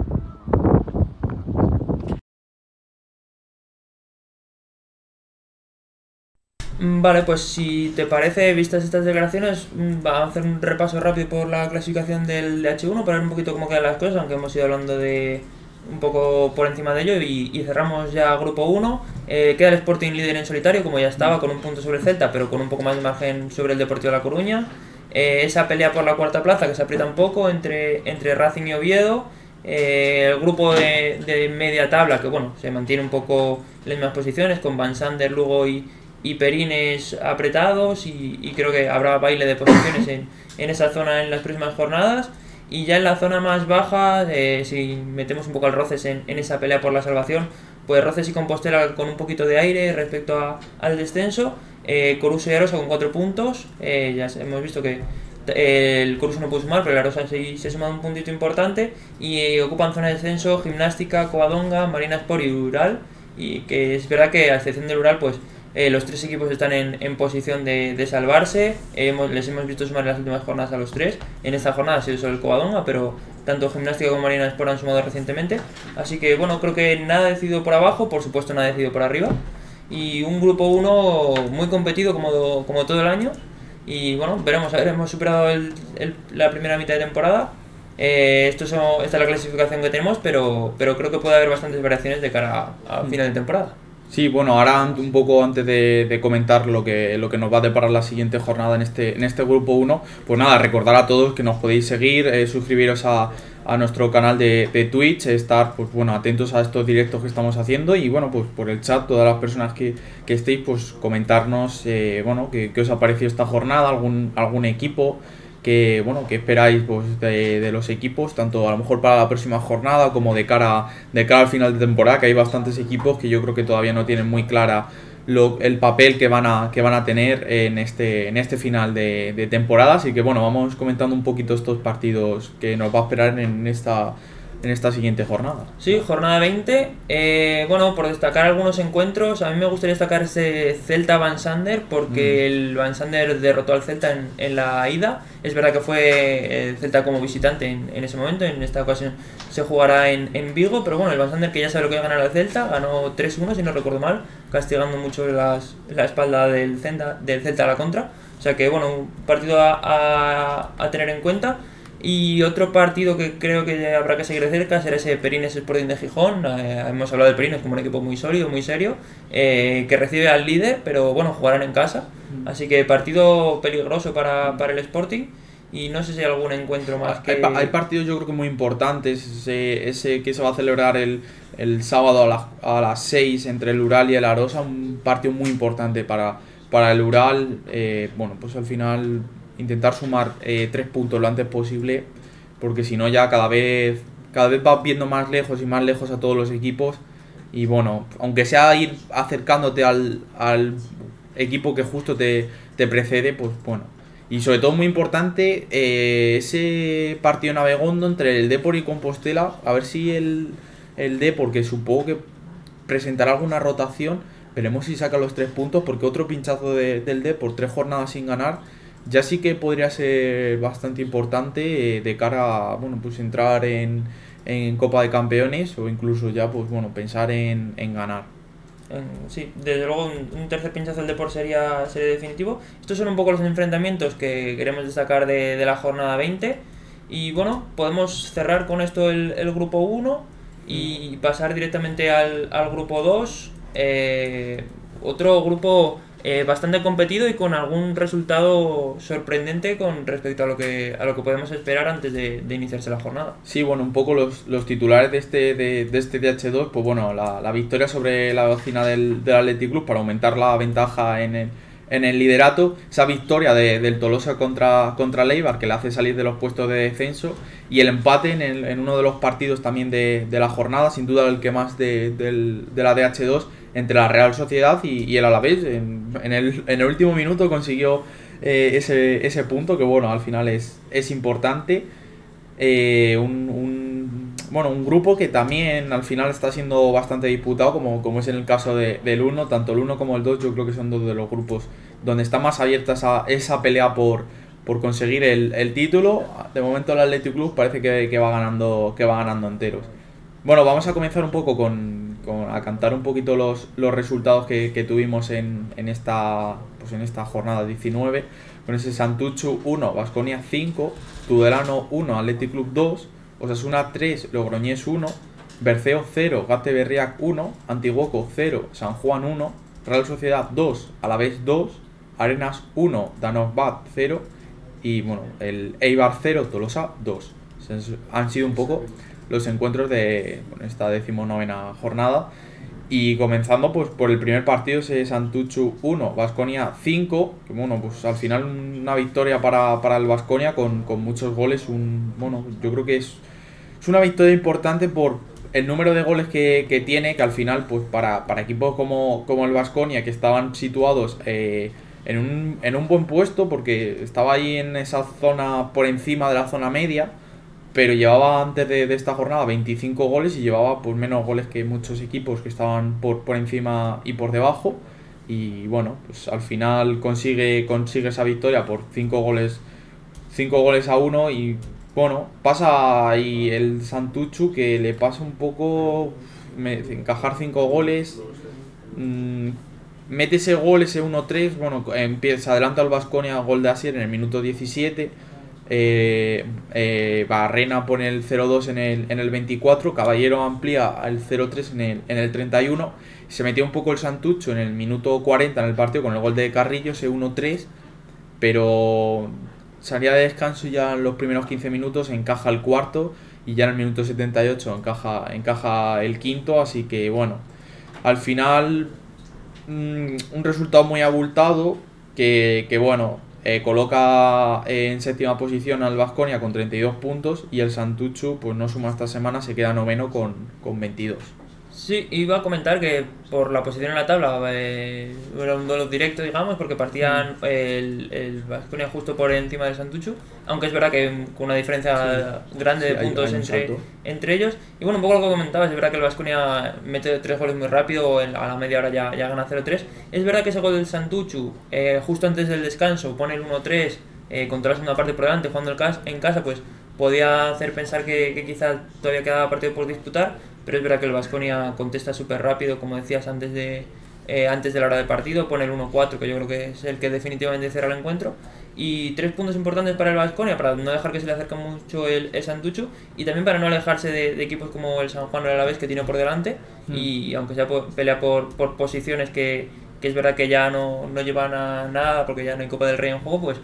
Speaker 2: Vale, pues si te parece, vistas estas declaraciones, vamos a hacer un repaso rápido por la clasificación del H1 para ver un poquito cómo quedan las cosas, aunque hemos ido hablando de un poco por encima de ello, y cerramos ya grupo 1. Queda el Sporting líder en solitario, como ya estaba, con un punto sobre el Celta, pero con un poco más de margen sobre el Deportivo de La Coruña. Esa pelea por la cuarta plaza que se aprieta un poco entre Racing y Oviedo, El grupo de media tabla, que bueno, se mantiene un poco en las mismas posiciones, con Van Sander, Lugo y Perines apretados, y creo que habrá baile de posiciones en esa zona en las próximas jornadas. Y ya en la zona más baja, si metemos un poco al Roces en esa pelea por la salvación, pues Roces y Compostela con un poquito de aire respecto al descenso, Coruso y Arosa con 4 puntos, ya hemos visto que el Coruso no pudo sumar, pero el Arosa se ha sumado un puntito importante, y ocupan zona de descenso Gimnástica, Covadonga, Marina Sport y Ural, y que es verdad que a excepción del Ural, pues los 3 equipos están en posición de salvarse. Les hemos visto sumar en las últimas jornadas a los 3. En esta jornada ha sido solo el Covadonga, pero tanto Gimnástica como Marina Sport han sumado recientemente. Así que bueno, creo que nada decidido por abajo, por supuesto nada decidido por arriba. Y un grupo 1 muy competido como todo el año. Y bueno, veremos, a ver, hemos superado la primera mitad de temporada. Esta es la clasificación que tenemos, pero creo que puede haber bastantes variaciones de cara a final de temporada.
Speaker 1: Sí, bueno, ahora un poco antes de comentar lo que nos va a deparar la siguiente jornada en este grupo 1, pues nada, recordar a todos que nos podéis seguir, suscribiros a nuestro canal de Twitch, estar pues bueno, atentos a estos directos que estamos haciendo, y bueno, pues por el chat, todas las personas que estéis, pues comentarnos bueno, qué os ha parecido esta jornada, algún equipo que esperáis pues de los equipos, tanto a lo mejor para la próxima jornada como de cara al final de temporada, que hay bastantes equipos que yo creo que todavía no tienen muy clara el papel que van a tener en este final de temporada. Así que bueno, vamos comentando un poquito estos partidos que nos va a esperar en esta siguiente jornada.
Speaker 2: Sí, jornada 20. Bueno, por destacar algunos encuentros, a mí me gustaría destacar ese Celta-Van Sander, porque el Van Sander derrotó al Celta en la ida. Es verdad que fue el Celta como visitante en ese momento, en esta ocasión se jugará en Vigo, pero bueno, el Van Sander, que ya sabe lo que va a ganar al Celta, ganó 3-1 si no recuerdo mal, castigando mucho la espalda del Celta a la contra. O sea que bueno, un partido a tener en cuenta. Y otro partido que creo que habrá que seguir de cerca será ese Perines Sporting de Gijón. Hemos hablado del Perines como un equipo muy sólido, muy serio, que recibe al líder, pero bueno, jugarán en casa. Así que partido peligroso para el Sporting. Y no sé si hay algún encuentro más que...
Speaker 1: Hay partidos yo creo que muy importantes. Ese que se va a celebrar el sábado a las 6 entre el Ural y el Arosa. Un partido muy importante para el Ural. Bueno, pues al final intentar sumar 3 puntos lo antes posible, porque si no ya cada vez vas viendo más lejos y más lejos a todos los equipos. Y bueno, aunque sea ir acercándote al equipo que justo te precede, pues bueno. Y sobre todo muy importante ese partido en Abegondo entre el Depor y Compostela, a ver si el Depor, que supongo que presentará alguna rotación, veremos si saca los 3 puntos, porque otro pinchazo del Depor, 3 jornadas sin ganar, ya sí que podría ser bastante importante de cara a, bueno, pues entrar en Copa de Campeones, o incluso ya pues bueno, pensar en ganar.
Speaker 2: Sí, desde luego un tercer pinchazo del Depor sería definitivo. Estos son un poco los enfrentamientos que queremos destacar de la jornada 20. Y bueno, podemos cerrar con esto el grupo 1 y pasar directamente al grupo 2. Otro grupo bastante competido y con algún resultado sorprendente con respecto a lo que podemos esperar antes de iniciarse la jornada.
Speaker 1: Sí, bueno, un poco los titulares de este DH2, pues bueno, la victoria sobre la vecina del Athletic Club para aumentar la ventaja en el liderato, esa victoria del Tolosa contra Leibar, que le hace salir de los puestos de descenso, y el empate en uno de los partidos también de la jornada, sin duda el que más de la DH2, entre la Real Sociedad y el Alavés. En el último minuto consiguió ese punto, que bueno, al final es importante. Un grupo que también al final está siendo bastante disputado, como es en el caso del 1, tanto el 1 como el 2, yo creo que son dos de los grupos donde está más abierta esa pelea por conseguir el título. De momento el Athletic Club parece que va ganando enteros. Bueno, vamos a comenzar un poco a cantar un poquito los resultados que tuvimos en esta jornada 19, con ese Santuchu 1, Baskonia 5, Tudelano 1, Athletic Club 2, Osasuna 3, Logroñés 1, Berceo 0, Gate Berriac 1, Antiguoco 0, San Juan 1, Real Sociedad 2, Alavés 2, Arenas 1, Danosbat 0 y bueno, el Eibar 0, Tolosa 2. Han sido un poco los encuentros de esta 19ª jornada. Y comenzando pues por el primer partido, ese Santuchu 1, Baskonia 5, que bueno, pues al final una victoria para el Baskonia con muchos goles. Yo creo que es una victoria importante por el número de goles que tiene, que al final pues para equipos como el Baskonia, que estaban situados en un buen puesto, porque estaba ahí en esa zona por encima de la zona media, pero llevaba antes de esta jornada 25 goles y llevaba pues menos goles que muchos equipos que estaban por encima y por debajo. Y bueno, pues al final consigue esa victoria por 5 goles a 1. Y bueno, pasa ahí el Santuchu, que le pasa un poco encajar 5 goles. Mete ese gol, ese 1-3, bueno, se adelanta el Baskonia, gol de Asier en el minuto 17. Barrena pone el 0-2 en el 24, Caballero amplía el 0-3 en el 31. Se metió un poco el Santucho en el minuto 40 en el partido con el gol de Carrillo, ese 1-3, pero salía de descanso ya en los primeros 15 minutos, encaja el cuarto y ya en el minuto 78 encaja el quinto. Así que bueno, al final un resultado muy abultado que bueno, coloca en séptima posición al Baskonia con 32 puntos, y el Santuchu pues no suma esta semana, se queda noveno con 22.
Speaker 2: Sí, iba a comentar que por la posición en la tabla era un duelo directo, digamos, porque partían el Baskonia justo por encima del Santuchu, aunque es verdad que con una diferencia grande de puntos entre ellos. Y bueno, un poco lo que comentabas, es verdad que el Baskonia mete 3 goles muy rápido, a la media hora ya gana 0-3. Es verdad que ese gol del Santuchu, justo antes del descanso, pone el 1-3, contra la segunda parte por delante, jugando en casa, pues podía hacer pensar que quizás todavía quedaba partido por disputar. Pero es verdad que el Baskonia contesta súper rápido, como decías, antes de la hora del partido, pone el 1-4, que yo creo que es el que definitivamente cierra el encuentro. Y 3 puntos importantes para el Baskonia, para no dejar que se le acerque mucho el Santuchu, y también para no alejarse de equipos como el San Juan o el Alavés, que tiene por delante. Y aunque sea pelea por posiciones que es verdad que ya no llevan a nada, porque ya no hay Copa del Rey en juego, pues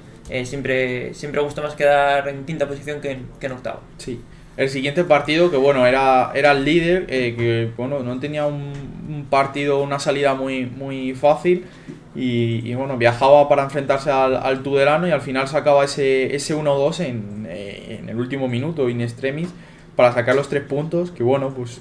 Speaker 2: siempre gusta más quedar en quinta posición que en octavo.
Speaker 1: Sí. El siguiente partido, que bueno, era el líder, que bueno, no tenía un partido, una salida muy fácil, y bueno, viajaba para enfrentarse al Tudelano, y al final sacaba ese 1-2 en el último minuto, in extremis, para sacar los 3 puntos, que bueno, pues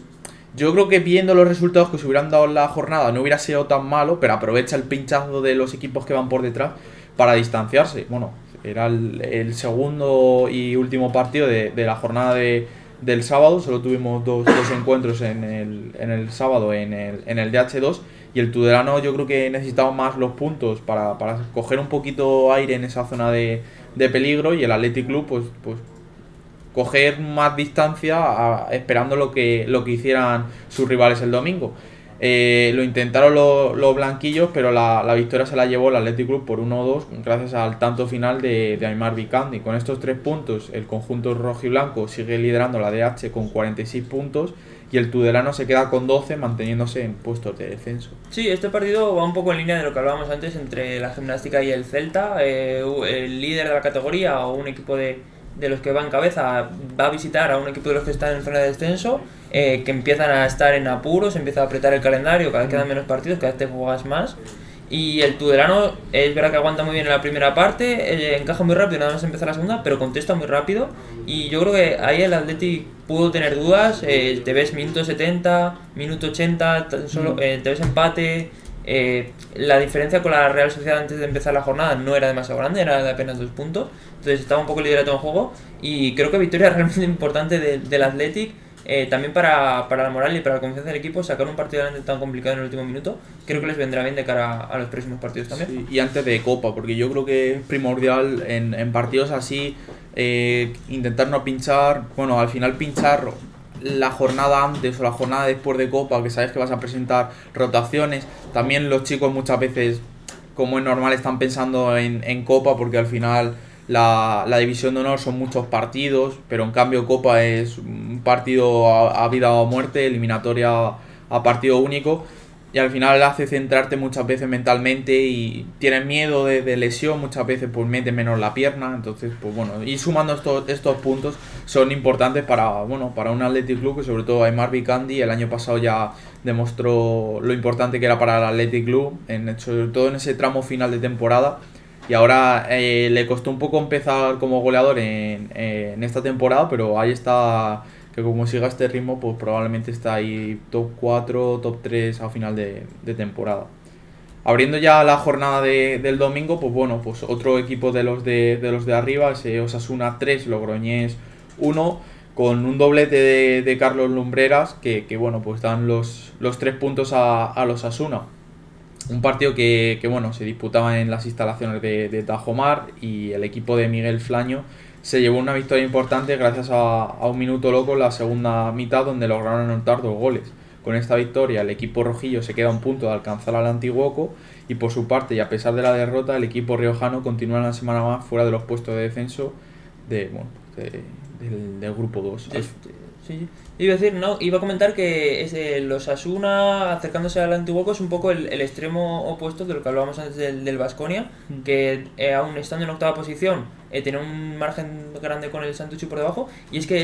Speaker 1: yo creo que viendo los resultados que se hubieran dado en la jornada no hubiera sido tan malo, pero aprovecha el pinchazo de los equipos que van por detrás para distanciarse. Bueno, era el segundo y último partido de la jornada del sábado. Solo tuvimos dos encuentros en el sábado en el DH2, y el Tudelano yo creo que necesitaba más los puntos para coger un poquito aire en esa zona de peligro, y el Athletic Club pues coger más distancia esperando lo que hicieran sus rivales el domingo. Lo intentaron los blanquillos, pero la victoria se la llevó el Athletic Club por 1-2 gracias al tanto final de Aimar Vikander. Con estos 3 puntos el conjunto rojiblanco sigue liderando la DH con 46 puntos, y el Tudelano se queda con 12, manteniéndose en puestos de descenso.
Speaker 2: Sí, este partido va un poco en línea de lo que hablábamos antes entre la Gimnástica y el Celta. El líder de la categoría, o un equipo de los que va en cabeza, va a visitar a un equipo de los que están en zona de descenso, que empiezan a estar en apuros, empieza a apretar el calendario, cada vez quedan menos partidos, cada vez te juegas más. Y el Tudelano es verdad que aguanta muy bien en la primera parte, encaja muy rápido nada más empezar la segunda, pero contesta muy rápido, y yo creo que ahí el Athletic pudo tener dudas. Te ves minuto 70, minuto 80, te ves empate. La diferencia con la Real Sociedad antes de empezar la jornada no era demasiado grande, era de apenas 2 puntos, entonces estaba un poco el liderato en juego, y creo que victoria realmente importante del Athletic. También para la moral y para la confianza del equipo, sacar un partido tan complicado en el último minuto creo que les vendrá bien de cara a los próximos partidos también.
Speaker 1: Sí, y antes de Copa, porque yo creo que es primordial en partidos así intentar no pinchar, bueno, al final pinchar la jornada antes o la jornada después de Copa, que sabes que vas a presentar rotaciones. También los chicos muchas veces, como es normal, están pensando en Copa, porque al final la División de Honor son muchos partidos, pero en cambio Copa es un partido a vida o muerte, eliminatoria a partido único. y al final hace centrarte muchas veces mentalmente y tienes miedo de lesión, muchas veces pues mete menos la pierna, entonces pues bueno, y sumando estos puntos son importantes para, bueno, para un Athletic Club que sobre todo Aimar Bikandi el año pasado ya demostró lo importante que era para el Athletic Club, sobre todo en ese tramo final de temporada, y ahora le costó un poco empezar como goleador en esta temporada, pero ahí está, que como siga este ritmo, pues probablemente está ahí top 4, top 3 a final de temporada. Abriendo ya la jornada del domingo, pues bueno, pues otro equipo de los de arriba, ese Osasuna 3, Logroñés 1, con un doblete de Carlos Lumbreras, que bueno, pues dan los 3 puntos a los Osasuna. Un partido que bueno, se disputaba en las instalaciones de Tajomar, y el equipo de Miguel Flaño se llevó una victoria importante gracias a un minuto loco en la segunda mitad, donde lograron anotar 2 goles. Con esta victoria el equipo rojillo se queda a un punto de alcanzar al Antiguoco, y por su parte, y a pesar de la derrota, el equipo riojano continúa en la semana más fuera de los puestos de descenso del grupo 2.
Speaker 2: Sí. Iba a comentar que los Osasuna acercándose al Antiguoco es un poco el extremo opuesto de lo que hablábamos antes del Baskonia, que aún estando en octava posición tiene un margen grande con el Santucci por debajo, y es que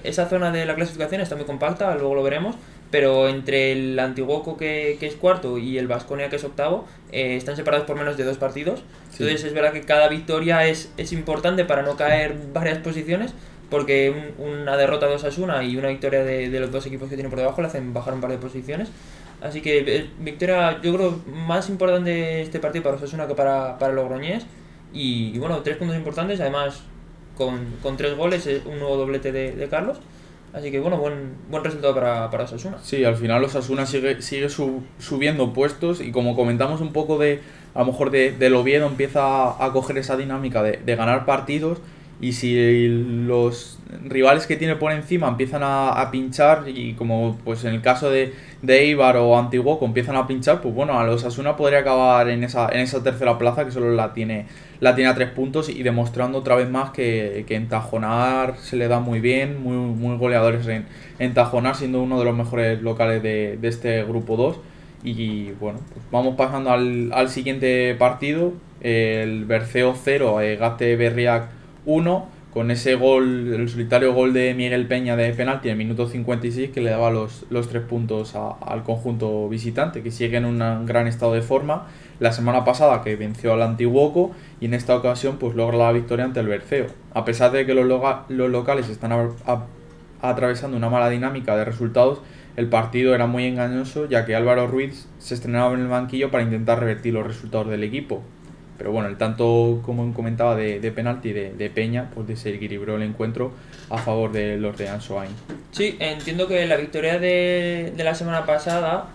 Speaker 2: esa zona de la clasificación está muy compacta, luego lo veremos, pero entre el Antiguoco que es cuarto y el Baskonia que es octavo están separados por menos de 2 partidos. Sí. Entonces es verdad que cada victoria es importante para no caer varias posiciones, porque una derrota de Osasuna y una victoria de los 2 equipos que tienen por debajo le hacen bajar un par de posiciones. Así que victoria, yo creo, más importante este partido para Osasuna que para Logroñés. Y bueno, 3 puntos importantes, además con 3 goles, un nuevo doblete de Carlos. Así que bueno, buen resultado para Osasuna.
Speaker 1: Sí, al final Osasuna sigue subiendo puestos, y como comentamos un poco a lo mejor del Oviedo, empieza a coger esa dinámica de ganar partidos. Y si los rivales que tiene por encima empiezan a pinchar, y como pues en el caso de Eibar o Antiguoco empiezan a pinchar, pues bueno, a los Osasuna podría acabar en esa tercera plaza, que solo la tiene a 3 puntos, y demostrando otra vez más que en Tajonar se le da muy bien, muy goleadores en Tajonar, siendo uno de los mejores locales de este grupo 2. Y bueno, pues vamos pasando al siguiente partido, el Berceo 0, Gazte Berriak 1, con ese gol, el solitario gol de Miguel Peña de penalti en el minuto 56, que le daba los 3 puntos al conjunto visitante, que sigue en un gran estado de forma. La semana pasada que venció al Antiguoco, y en esta ocasión pues logra la victoria ante el Berceo. A pesar de que los locales están atravesando una mala dinámica de resultados, el partido era muy engañoso, ya que Álvaro Ruiz se estrenaba en el banquillo para intentar revertir los resultados del equipo. Pero bueno, el tanto, como comentaba, de penalti de Peña, pues desequilibró el encuentro a favor de los de Anso Ain.
Speaker 2: Sí, entiendo que la victoria de la semana pasada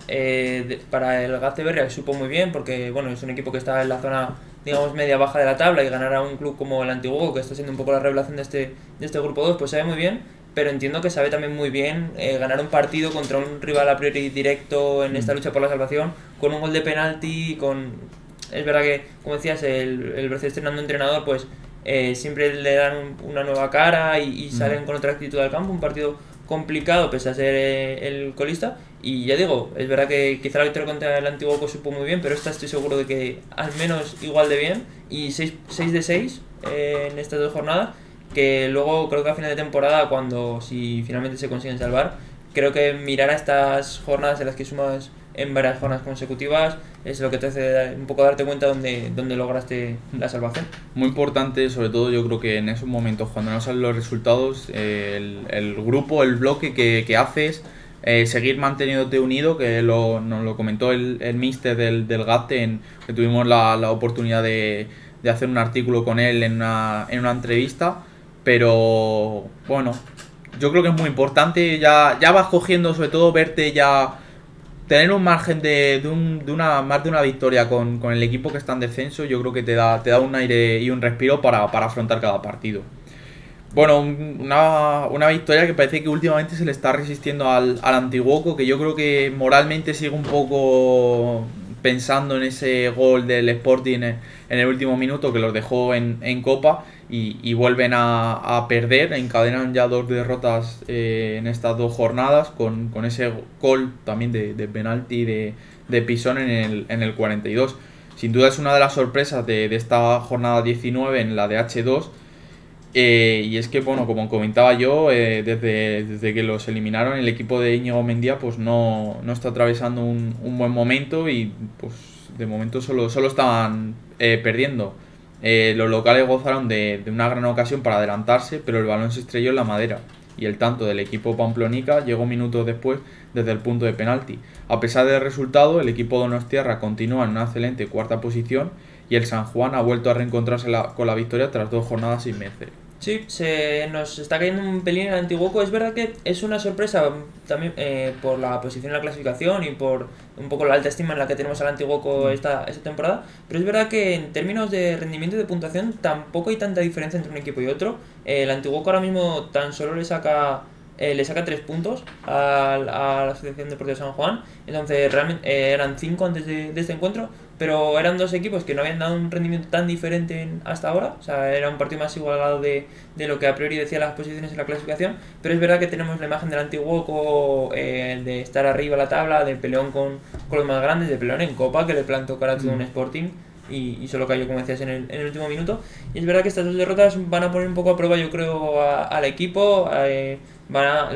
Speaker 2: para el Gazte Berriak supo muy bien, porque bueno, es un equipo que está en la zona, digamos, media-baja de la tabla, y ganar a un club como el Antiguoco, que está siendo un poco la revelación de este grupo 2, pues sabe muy bien. Pero entiendo que sabe también muy bien ganar un partido contra un rival a priori directo en esta lucha por la salvación, con un gol de penalti, Es verdad que, como decías, el Berceo estrenando entrenador, pues siempre le dan una nueva cara y salen con otra actitud al campo. Un partido complicado pese a ser el colista. Y ya digo, es verdad que quizá la victoria contra el Antiguoco supo muy bien, pero esta estoy seguro de que al menos igual de bien. Y 6 de 6 en estas 2 jornadas, que luego creo que a final de temporada, si finalmente se consiguen salvar, creo que mirar a estas jornadas en las que sumas en varias jornadas consecutivas es lo que te hace un poco darte cuenta dónde lograste la salvación.
Speaker 1: Muy importante, sobre todo yo creo que en esos momentos cuando no salen los resultados, el grupo, el bloque que haces, seguir manteniéndote unido, que nos lo comentó el míster del Gazte, que tuvimos la oportunidad de hacer un artículo con él en una entrevista. Pero bueno, yo creo que es muy importante, ya vas cogiendo, sobre todo verte ya, tener un margen más de una victoria con el equipo que está en descenso. Yo creo que te da un aire y un respiro para afrontar cada partido. Bueno, una victoria que parece que últimamente se le está resistiendo al Antiguoco, que yo creo que moralmente sigue un poco pensando en ese gol del Sporting en el último minuto que los dejó en Copa y vuelven a perder, encadenan ya 2 derrotas en estas 2 jornadas con ese gol también de penalti de Pisón en el 42. Sin duda es una de las sorpresas de esta jornada 19 en la de H2. Y es que, bueno, como comentaba yo, desde que los eliminaron, el equipo de Íñigo Mendía pues no está atravesando un buen momento y pues de momento solo estaban perdiendo. Los locales gozaron de una gran ocasión para adelantarse, pero el balón se estrelló en la madera y el tanto del equipo pamplonica llegó minutos después desde el punto de penalti. A pesar del resultado, el equipo donostiarra continúa en una excelente 4ª posición y el San Juan ha vuelto a reencontrarse con la victoria tras 2 jornadas sin vencer.
Speaker 2: Sí, se nos está cayendo un pelín el Antiguoco. Es verdad que es una sorpresa también por la posición en la clasificación y por un poco la alta estima en la que tenemos al Antiguoco esta temporada, pero es verdad que en términos de rendimiento y de puntuación tampoco hay tanta diferencia entre un equipo y otro. El Antiguoco ahora mismo tan solo le saca 3 puntos a la Asociación Deportiva San Juan. Entonces realmente eran 5 antes de este encuentro, pero eran 2 equipos que no habían dado un rendimiento tan diferente hasta ahora. O sea, era un partido más igualado de lo que a priori decían las posiciones en la clasificación, pero es verdad que tenemos la imagen del Antiguoco de estar arriba en la tabla, de peleón con los más grandes, de peleón en Copa, que le plantó cara a todo un Sporting y solo cayó, como decías, en el último minuto. Y es verdad que estas 2 derrotas van a poner un poco a prueba, yo creo, al equipo.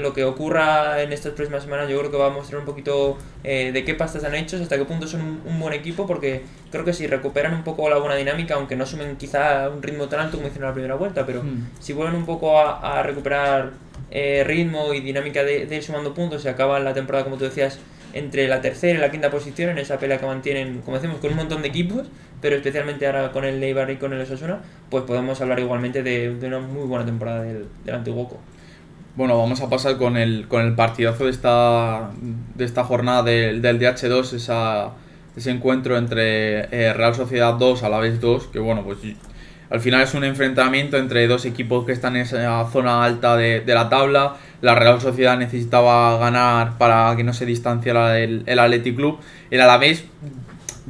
Speaker 2: Lo que ocurra en estas próximas semanas yo creo que va a mostrar un poquito de qué pastas han hecho, hasta qué punto son un buen equipo, porque creo que si recuperan un poco la buena dinámica, aunque no sumen quizá un ritmo tan alto como hicieron en la primera vuelta, pero si vuelven un poco a recuperar ritmo y dinámica de ir sumando puntos y acaban la temporada, como tú decías, entre la 3ª y la 5ª posición en esa pelea que mantienen, como decimos, con un montón de equipos, pero especialmente ahora con el Eibar y con el Osasuna, pues podemos hablar igualmente de una muy buena temporada del Antiguoco.
Speaker 1: Bueno, vamos a pasar con el partidazo de esta jornada del DH2, ese encuentro entre Real Sociedad 2, Alavés 2, que bueno, pues al final es un enfrentamiento entre 2 equipos que están en esa zona alta de la tabla. La Real Sociedad necesitaba ganar para que no se distanciara el Athletic Club. El Alavés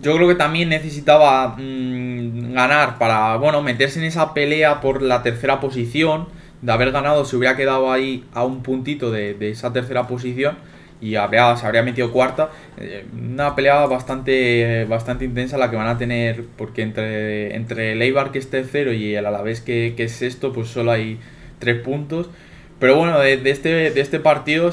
Speaker 1: yo creo que también necesitaba ganar para, bueno, meterse en esa pelea por la 3ª posición. De haber ganado se hubiera quedado ahí a un puntito de esa 3ª posición y se habría metido 4ª. Una pelea bastante intensa la que van a tener, porque entre el Eibar, que es 3º, y el Alavés, que es 6º, pues solo hay 3 puntos. Pero bueno, de este partido,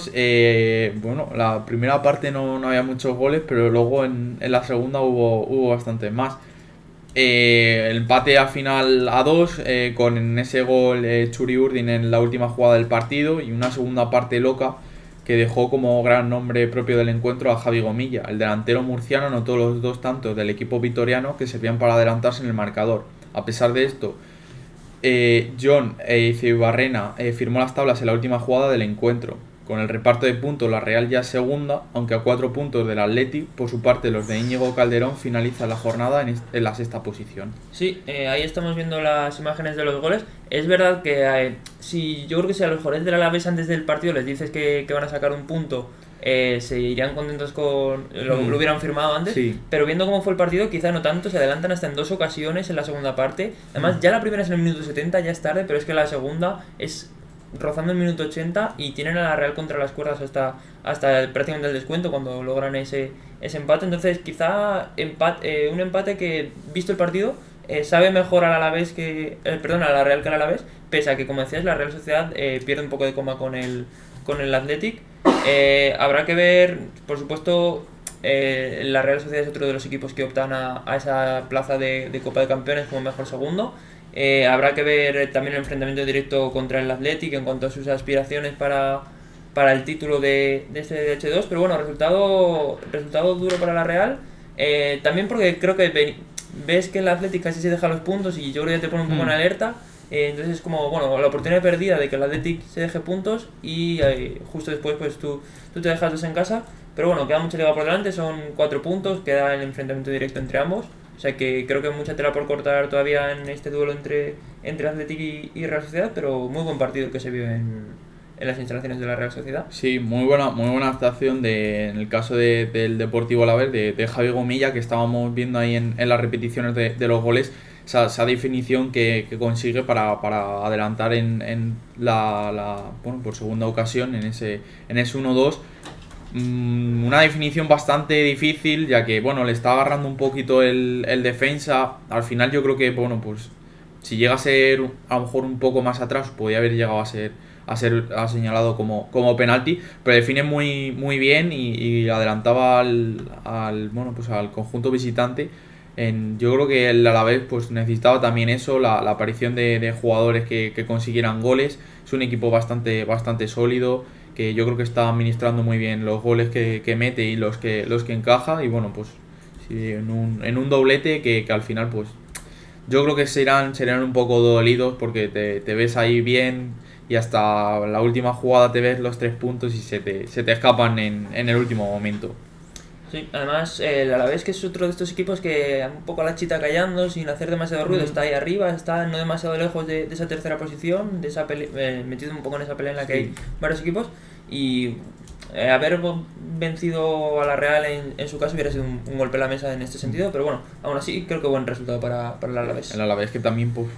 Speaker 1: bueno, la primera parte no había muchos goles, pero luego en la segunda hubo bastantes más. El empate al final a 2 con ese gol Churi Urdin en la última jugada del partido, y una segunda parte loca que dejó como gran nombre propio del encuentro a Javi Gomilla. El delantero murciano anotó los 2 tantos del equipo vitoriano que servían para adelantarse en el marcador. A pesar de esto, John Cibarrena firmó las tablas en la última jugada del encuentro. Con el reparto de puntos, la Real ya es segunda, aunque a 4 puntos del Athletic. Por su parte, los de Íñigo Calderón finalizan la jornada en la 6ª posición.
Speaker 2: Sí, ahí estamos viendo las imágenes de los goles. Es verdad que yo creo que si a los jugadores del Alavés antes del partido les dices que van a sacar un punto, se irían contentos lo hubieran firmado antes, sí. Pero viendo cómo fue el partido, quizá no tanto, se adelantan hasta en 2 ocasiones en la segunda parte. Además, ya la primera es en el minuto 70, ya es tarde, pero es que la segunda es rozando el minuto 80 y tienen a la Real contra las cuerdas hasta prácticamente el descuento cuando logran ese empate. Entonces quizá un empate que, visto el partido, sabe mejor al Alavés a la Real que al Alavés, pese a que, como decías, la Real Sociedad pierde un poco de coma con el Athletic. Habrá que ver, por supuesto, la Real Sociedad es otro de los equipos que optan a esa plaza de Copa de Campeones como mejor segundo. Habrá que ver también el enfrentamiento directo contra el Athletic en cuanto a sus aspiraciones para el título de este H2, pero bueno, resultado duro para la Real, también porque creo que ves que el Athletic casi se deja los puntos y yo creo que te pone un poco en alerta. Entonces es como, bueno, la oportunidad perdida de que el Athletic se deje puntos y justo después pues tú te dejas 2 en casa, pero bueno, queda mucha liga por delante, son 4 puntos, queda el enfrentamiento directo entre ambos. O sea que creo que hay mucha tela por cortar todavía en este duelo entre Athletic y Real Sociedad, pero muy buen partido que se vio las instalaciones de la Real Sociedad.
Speaker 1: Sí, muy buena actuación en el caso del Deportivo Alavés, de Javi Gomilla, que estábamos viendo ahí en las repeticiones de los goles, esa definición que consigue para adelantar en bueno, por segunda ocasión en ese 1-2. Una definición bastante difícil, ya que bueno, le está agarrando un poquito el defensa. Al final yo creo que bueno, pues si llega a ser a lo mejor un poco más atrás, podría haber llegado a ser señalado como penalti, pero define muy bien y adelantaba bueno, pues al conjunto visitante. Yo creo que el Alavés pues necesitaba también eso, la aparición de jugadores que consiguieran goles. Es un equipo bastante sólido, que yo creo que está administrando muy bien los goles que mete y los que encaja, y bueno, pues sí, en un doblete que al final pues yo creo que serían un poco dolidos, porque te ves ahí bien y hasta la última jugada te ves los 3 puntos y se te escapan en el último momento.
Speaker 2: Sí, además el Alavés, que es otro de estos equipos que un poco a la chita callando, sin hacer demasiado ruido, está ahí arriba, está no demasiado lejos de esa tercera posición, de esa metido un poco en esa pelea en la que hay varios equipos, y haber vencido a la Real en su caso hubiera sido un golpe a la mesa en este sentido, pero bueno, aún así creo que buen resultado para el Alavés.
Speaker 1: El Alavés, que también pues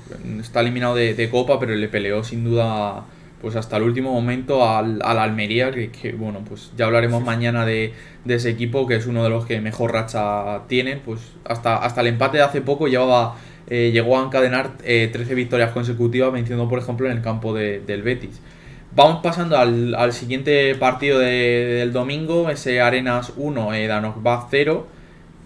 Speaker 1: está eliminado de Copa, pero le peleó sin duda pues hasta el último momento al Almería, que bueno, pues ya hablaremos mañana de ese equipo, que es uno de los que mejor racha tienen. Pues hasta el empate de hace poco llegó a encadenar 13 victorias consecutivas, venciendo por ejemplo en el campo del Betis. Vamos pasando al siguiente partido del domingo, ese Arenas 1, Danovbac 0,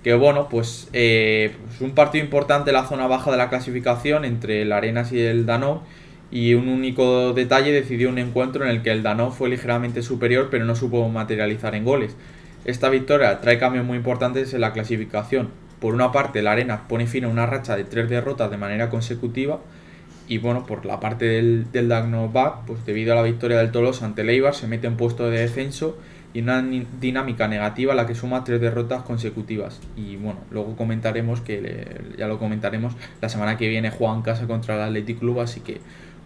Speaker 1: que bueno, pues es un partido importante en la zona baja de la clasificación entre el Arenas y el Danov. Y un único detalle decidió un encuentro en el que el Danov fue ligeramente superior, pero no supo materializar en goles. Esta victoria trae cambios muy importantes en la clasificación. Por una parte, el Arenas pone fin a una racha de 3 derrotas de manera consecutiva, y bueno, por la parte del Danovbac, pues debido a la victoria del Tolosa ante el Eibar, se mete en puesto de descenso y una dinámica negativa a la que suma 3 derrotas consecutivas. Y bueno, luego comentaremos ya lo comentaremos, la semana que viene juega en casa contra el Athletic Club, así que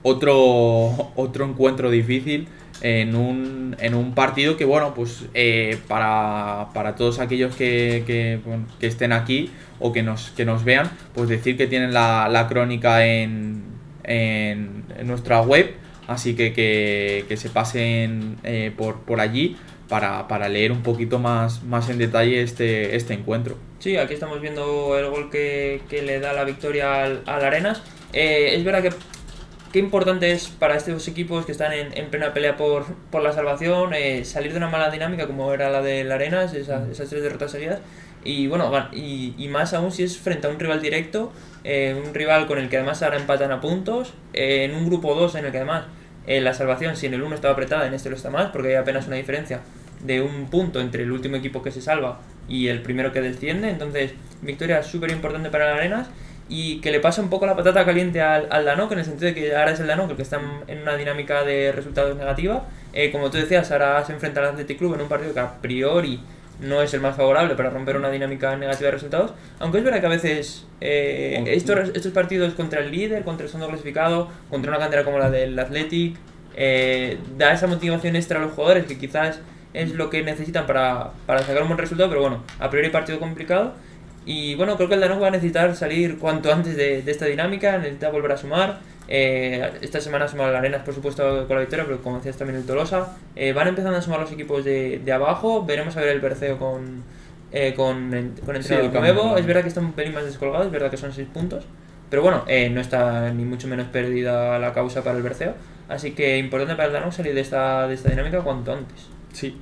Speaker 1: otro encuentro difícil en un partido que bueno, pues para todos aquellos que estén aquí o que nos vean, pues decir que tienen la crónica en nuestra web, así que se pasen por allí para leer un poquito más en detalle este encuentro.
Speaker 2: Sí, aquí estamos viendo el gol que le da la victoria al Arenas. Es verdad que qué importante es para estos equipos que están en plena pelea por la salvación, salir de una mala dinámica como era la del Arenas, esas 3 derrotas seguidas, y bueno, y más aún si es frente a un rival directo, un rival con el que además ahora empatan a puntos, en un grupo 2 en el que además la salvación, si en el 1 estaba apretada, en este lo está más, porque hay apenas una diferencia de un punto entre el último equipo que se salva y el primero que desciende. Entonces, victoria súper importante para el Arenas, y que le pasa un poco la patata caliente al Danok, en el sentido de que ahora es el Danok el que está en una dinámica de resultados negativa. Como tú decías, ahora se enfrenta al Athletic Club en un partido que a priori no es el más favorable para romper una dinámica negativa de resultados, aunque es verdad que a veces estos partidos contra el líder, contra el segundo clasificado, contra una cantera como la del Athletic, da esa motivación extra a los jugadores, que quizás es lo que necesitan para sacar un buen resultado, pero bueno, a priori partido complicado. Y bueno, creo que el Danok va a necesitar salir cuanto antes de esta dinámica, necesita volver a sumar. Esta semana ha sumado el Arenas, por supuesto, con la victoria, pero como decías también el Tolosa. Van empezando a sumar los equipos de abajo. Veremos a ver el Berceo con entrenador nuevo. Es verdad que está un pelín más descolgado, es verdad que son 6 puntos, pero bueno, no está ni mucho menos perdida la causa para el Berceo. Así que importante para el Danok salir de esta dinámica cuanto antes.
Speaker 1: Sí.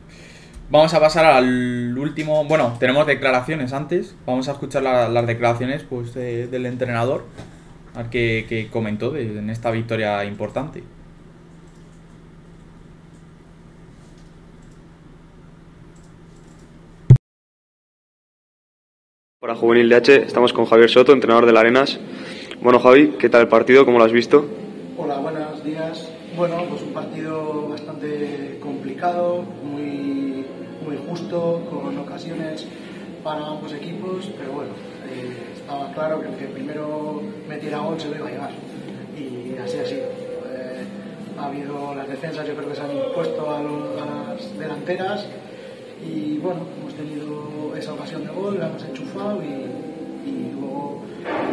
Speaker 1: Vamos a pasar al último. Bueno, tenemos declaraciones antes. Vamos a escuchar las declaraciones pues del entrenador, al que comentó en esta victoria importante.
Speaker 5: Para Juvenil DH estamos con Javier Soto, entrenador del Arenas. Bueno, Javi, ¿qué tal el partido? ¿Cómo lo has visto?
Speaker 6: Hola, buenos días. Bueno, pues un partido bastante complicado, muy justo, con ocasiones para ambos equipos, pero bueno, estaba claro que el que primero metiera gol se lo iba a llevar, y así ha sido. ha habido las defensas, yo creo que se han impuesto a las delanteras y bueno, hemos tenido esa ocasión de gol, la hemos enchufado y luego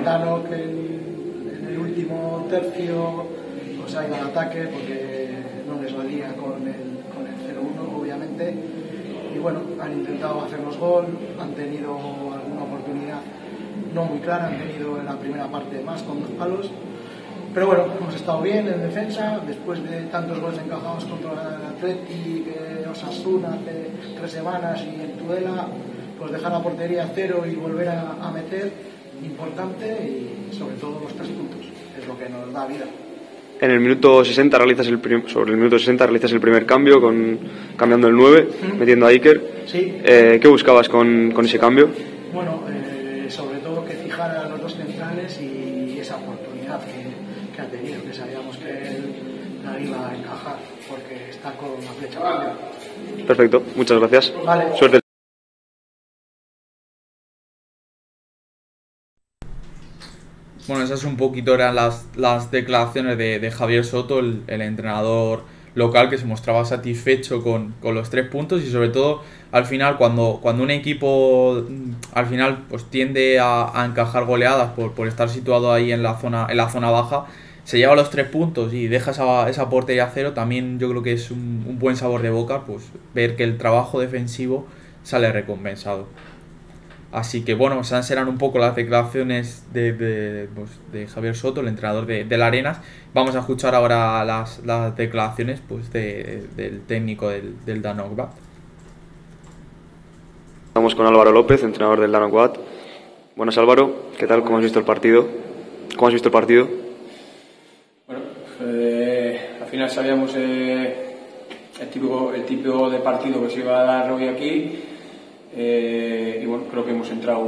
Speaker 6: Dano que en el último tercio pues ha ido al ataque porque no les valía con el 0-1 obviamente y bueno, han intentado hacernos gol, han tenido alguna oportunidad no muy clara, han tenido en la primera parte más con 2 palos. Pero bueno, hemos estado bien en defensa, después de tantos goles encajados contra el Atleti, Osasuna hace 3 semanas y en Tudela, pues dejar la portería a 0 y volver a meter, importante y sobre todo los 3 puntos, es lo que nos da vida.
Speaker 5: En el minuto 60 sobre el minuto 60 realizas el primer cambio, cambiando el 9, metiendo a Iker.
Speaker 6: Sí.
Speaker 5: ¿Qué buscabas con ese cambio?
Speaker 6: Bueno, sobre todo que fijara a los 2 centrales y esa oportunidad que ha tenido, que sabíamos que él la iba a encajar, porque está con una flecha prendida.
Speaker 5: Perfecto, muchas gracias.
Speaker 6: Vale.
Speaker 5: Suerte.
Speaker 1: Bueno, esas un poquito eran las declaraciones de Javier Soto, el entrenador local, que se mostraba satisfecho con los 3 puntos y sobre todo al final cuando un equipo al final pues tiende a encajar goleadas por estar situado ahí en la zona baja, se lleva los 3 puntos y deja esa portería a 0, también yo creo que es un buen sabor de boca, pues ver que el trabajo defensivo sale recompensado. Así que bueno, esas serán un poco las declaraciones de Javier Soto, el entrenador de la Arenas. Vamos a escuchar ahora las declaraciones pues del técnico del Danoc Bat.
Speaker 5: Estamos con Álvaro López, entrenador del Danoc Bat. Buenas, Álvaro, ¿qué tal? ¿Cómo has visto el partido?
Speaker 7: Bueno, al final sabíamos el tipo de partido que se iba a dar hoy aquí. Y bueno, creo que hemos entrado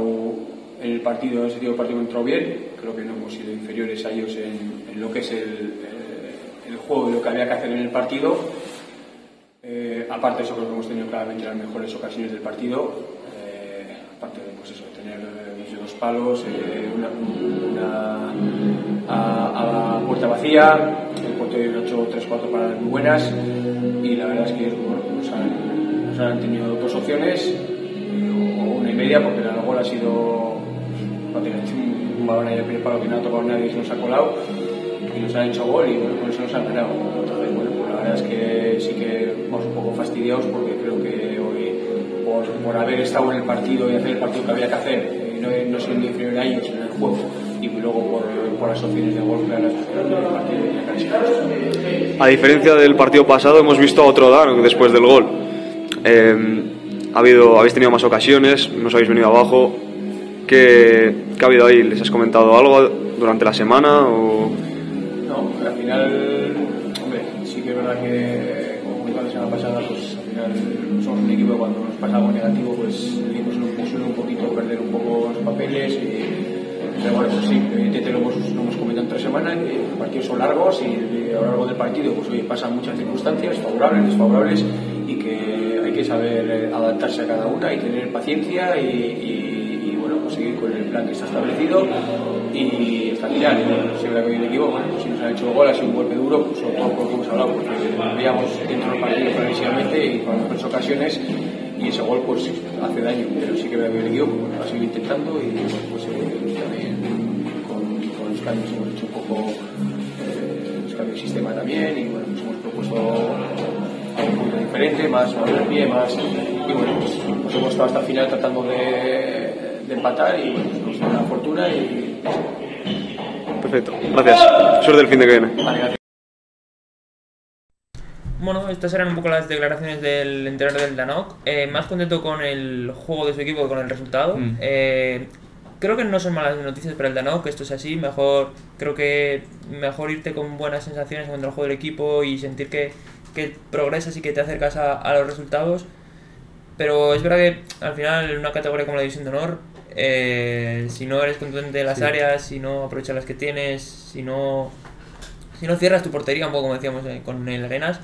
Speaker 7: en el partido, en ese tipo de partido hemos entrado bien, creo que no hemos sido inferiores a ellos en lo que es el juego y lo que había que hacer en el partido. Aparte de eso, creo que hemos tenido claramente las mejores ocasiones del partido, aparte de pues eso, tener 2 palos, a puerta vacía, el portero ha hecho 3-4 paradas muy buenas y la verdad es que bueno, nos han tenido 2 opciones o 1 y media, porque el gol ha sido prácticamente un balón ahí al primer palo que no ha tocado nadie y se nos ha colado y nos han hecho gol y bueno, con eso nos han ganado. Entonces bueno, pues la verdad es que sí que vamos un poco fastidiados porque creo que hoy por haber estado en el partido y hacer el partido que había que hacer, no siendo inferior a ellos en el juego y luego por las opciones de gol claras del partido.
Speaker 5: A diferencia del partido pasado, hemos visto a otro Danoc después del gol. Habéis tenido más ocasiones, nos habéis venido abajo. ¿Qué ha habido ahí? ¿Les has comentado algo durante la semana? O...
Speaker 7: No, al final, hombre, sí que es verdad que, como comentaba la semana pasada, pues al final somos un equipo que cuando nos pasa algo negativo, pues el equipo suele un poquito perder un poco los papeles. Pero bueno, pues sí, evidentemente lo hemos comentado en 3 semanas, los partidos son largos y a lo largo del partido pues hoy pasan muchas circunstancias, favorables, desfavorables, y que hay que saber adaptarse a cada una y tener paciencia y bueno, pues seguir con el plan que está establecido y hasta el final. Si habrá que hoy el equipo, bueno, pues si nos han hecho gol, ha sido un golpe duro, pues sobre todo por lo que hemos hablado, porque veíamos dentro del partido progresivamente y con mejores ocasiones, y ese gol pues hace daño, pero sí que veo que el equipo pues, ha seguido intentando y bueno, pues también con los cambios hemos hecho un poco los cambios de sistema también y bueno, pues hemos propuesto algo un poco diferente, más al pie, más y bueno, pues hemos estado hasta el final tratando de empatar y bueno, pues nos da la fortuna y
Speaker 5: perfecto, gracias, suerte el fin de que viene.
Speaker 7: Vale, gracias.
Speaker 2: Bueno, estas eran un poco las declaraciones del entrenador del Danoc. Más contento con el juego de su equipo que con el resultado. Creo que no son malas noticias para el Danoc, esto es así. Creo que mejor irte con buenas sensaciones contra el juego del equipo y sentir que progresas y que te acercas a los resultados. Pero es verdad que al final en una categoría como la División de Honor, si no eres contundente en las áreas, si no aprovechas las que tienes, si no cierras tu portería, un poco como decíamos con el Arenas,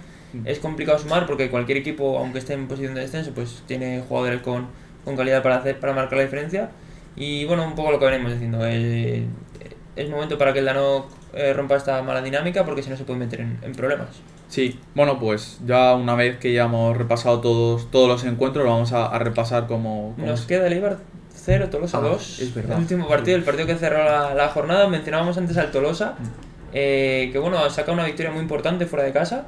Speaker 2: es complicado sumar porque cualquier equipo, aunque esté en posición de descenso, pues tiene jugadores con calidad para marcar la diferencia. Y bueno, un poco lo que venimos diciendo, es momento para que el Danoc rompa esta mala dinámica, porque si no se puede meter en problemas.
Speaker 1: Sí, bueno, pues ya una vez que ya hemos repasado todos los encuentros, lo vamos a repasar como
Speaker 2: Nos queda el Eibar 0, Tolosa 2.
Speaker 1: Es verdad.
Speaker 2: El último partido, el partido que cerró la jornada. Mencionábamos antes al Tolosa, que bueno, ha sacado una victoria muy importante fuera de casa.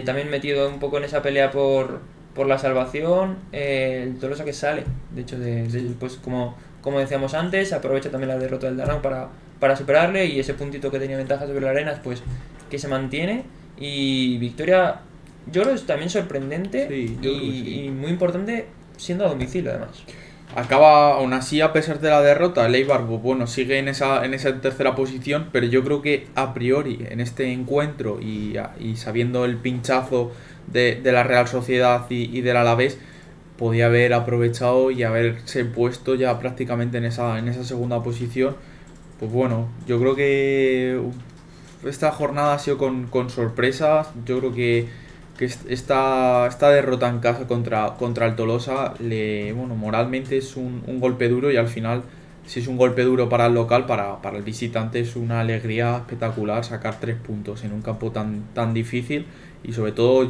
Speaker 2: También metido un poco en esa pelea por la salvación. El Tolosa que sale, de hecho, pues como decíamos antes, aprovecha también la derrota del Danau para superarle, y ese puntito que tenía ventaja sobre la Arenas, pues que se mantiene. Y victoria, yo creo que es también sorprendente,
Speaker 1: Sí, yo creo que sí.
Speaker 2: y muy importante, siendo a domicilio además.
Speaker 1: Acaba, aún así, a pesar de la derrota, el Eibar, pues, bueno, sigue en esa tercera posición, pero yo creo que a priori en este encuentro y sabiendo el pinchazo de la Real Sociedad y del Alavés, podía haber aprovechado y haberse puesto ya prácticamente en esa segunda posición. Pues bueno, yo creo que esta jornada ha sido con sorpresas. Yo creo que esta derrota en casa contra el Tolosa, moralmente es un golpe duro, y al final, si es un golpe duro para el local, para el visitante es una alegría espectacular sacar 3 puntos en un campo tan difícil, y sobre todo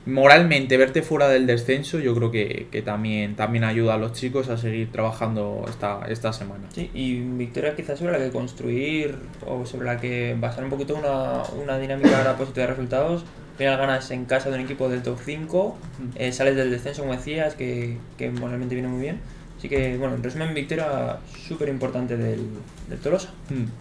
Speaker 1: moralmente verte fuera del descenso. Yo creo que también ayuda a los chicos a seguir trabajando esta semana.
Speaker 2: Sí, y victoria quizás sobre la que construir, o sobre la que basar un poquito una dinámica ahora positiva de resultados. Al final ganas en casa de un equipo del top 5, sales del descenso, como decías, que moralmente viene muy bien. Así que, bueno, en resumen, victoria súper importante del Tolosa.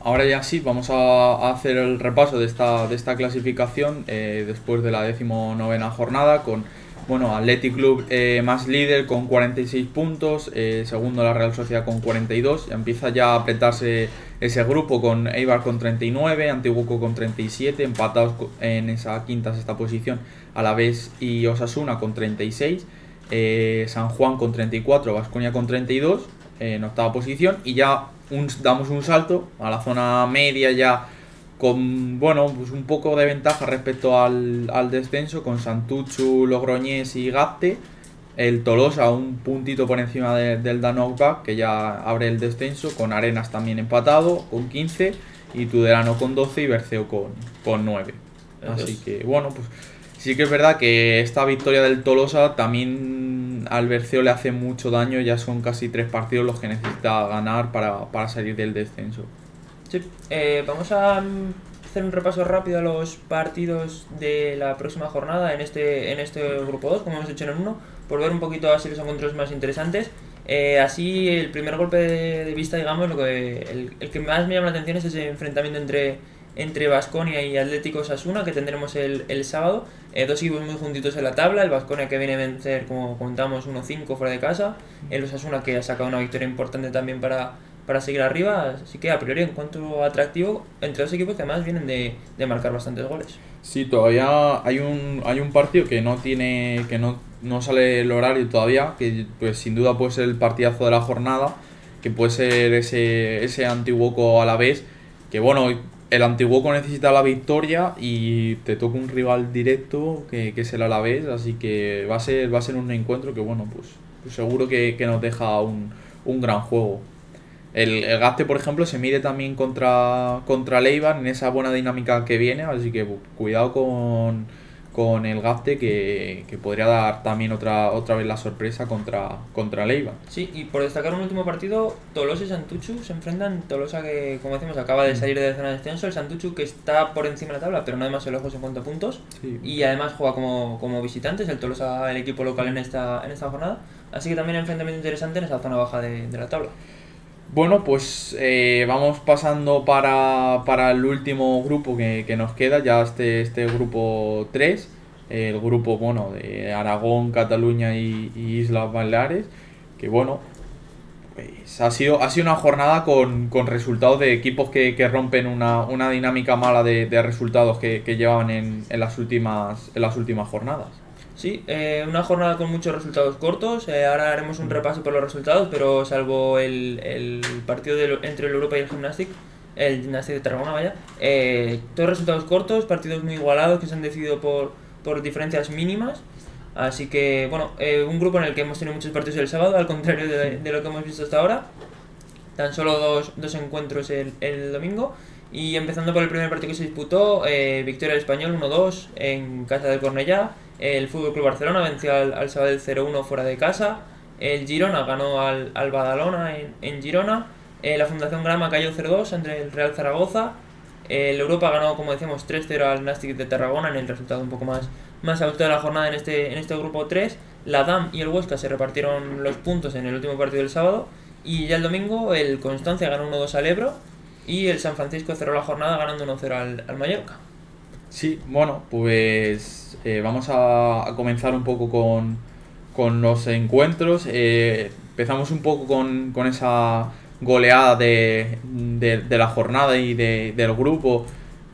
Speaker 1: Ahora ya sí, vamos a hacer el repaso de esta clasificación después de la 19ª jornada, con Athletic Club más líder con 46 puntos, segundo la Real Sociedad con 42, empieza ya a apretarse ese grupo con Eibar con 39, Antiguoco con 37, empatados en esa sexta posición Alavés y Osasuna con 36, San Juan con 34, Baskonia con 32 en octava posición, y ya damos un salto a la zona media ya con pues un poco de ventaja respecto al descenso, con Santuchu, Logroñés y Gazte. El Tolosa un puntito por encima del Danau, que ya abre el descenso, con Arenas también empatado con 15, y Tudelano con 12 y Berceo con 9. Así que pues sí que es verdad que esta victoria del Tolosa también al Berceo le hace mucho daño. Ya son casi 3 partidos los que necesita ganar para salir del descenso.
Speaker 2: Sí, vamos a hacer un repaso rápido a los partidos de la próxima jornada en este grupo 2, como hemos hecho en el 1, por ver un poquito así los encuentros más interesantes. Así, el primer golpe de vista, digamos, el que más me llama la atención es ese enfrentamiento entre Baskonia y Atlético Osasuna, que tendremos el sábado. Dos equipos muy juntitos en la tabla. El Baskonia, que viene a vencer, como contamos, 1-5 fuera de casa. El Osasuna, que ha sacado una victoria importante también para seguir arriba. Así que a priori encuentro atractivo entre dos equipos que además vienen de marcar bastantes goles.
Speaker 1: Sí, todavía hay un partido que no sale el horario todavía, que pues sin duda puede ser el partidazo de la jornada, que puede ser ese Antiguoco Alavés, que el Antiguoco necesita la victoria y te toca un rival directo que es el Alavés, así que va a ser un encuentro que pues seguro que nos deja un gran juego. El Gazte, por ejemplo, se mide también contra el Eibar en esa buena dinámica que viene, así que cuidado con el Gazte, que podría dar también otra vez la sorpresa contra el Eibar.
Speaker 2: Sí, y por destacar un último partido, Tolosa y Santuchu se enfrentan. Tolosa, que como decimos acaba de salir de zona de descenso, el Santuchu, que está por encima de la tabla, pero no demasiado lejos en cuanto a puntos,
Speaker 1: Sí.
Speaker 2: y además juega como visitantes, el Tolosa, el equipo local en esta jornada, así que también enfrentamiento interesante en esa zona baja de la tabla.
Speaker 1: Bueno, pues vamos pasando para el último grupo que nos queda, ya este grupo 3, el grupo de Aragón, Cataluña y Islas Baleares, que pues ha sido una jornada con resultados de equipos que rompen una dinámica mala de resultados que llevaban en las últimas jornadas.
Speaker 2: Sí, una jornada con muchos resultados cortos. Ahora haremos un repaso por los resultados, pero salvo el partido entre el Europa y el Gimnàstic de Tarragona, todos resultados cortos, partidos muy igualados que se han decidido por diferencias mínimas. Así que, un grupo en el que hemos tenido muchos partidos el sábado, al contrario de lo que hemos visto hasta ahora. Tan solo dos encuentros el domingo. Y empezando por el primer partido que se disputó, victoria del Español 1-2 en casa del Cornellá. El Fútbol Club Barcelona venció al Sabadell 0-1 fuera de casa. El Girona ganó al Badalona en Girona. La Fundación Grama cayó 0-2 entre el Real Zaragoza. El Europa ganó, como decíamos, 3-0 al Nàstic de Tarragona en el resultado un poco más alto de la jornada en este grupo 3. La DAM y el Huesca se repartieron los puntos en el último partido del sábado. Y ya el domingo el Constancia ganó 1-2 al Ebro. Y el San Francisco cerró la jornada ganando 1-0 al Mallorca.
Speaker 1: Sí, bueno, pues vamos a comenzar un poco con los encuentros. Empezamos un poco con esa goleada de la jornada y del grupo.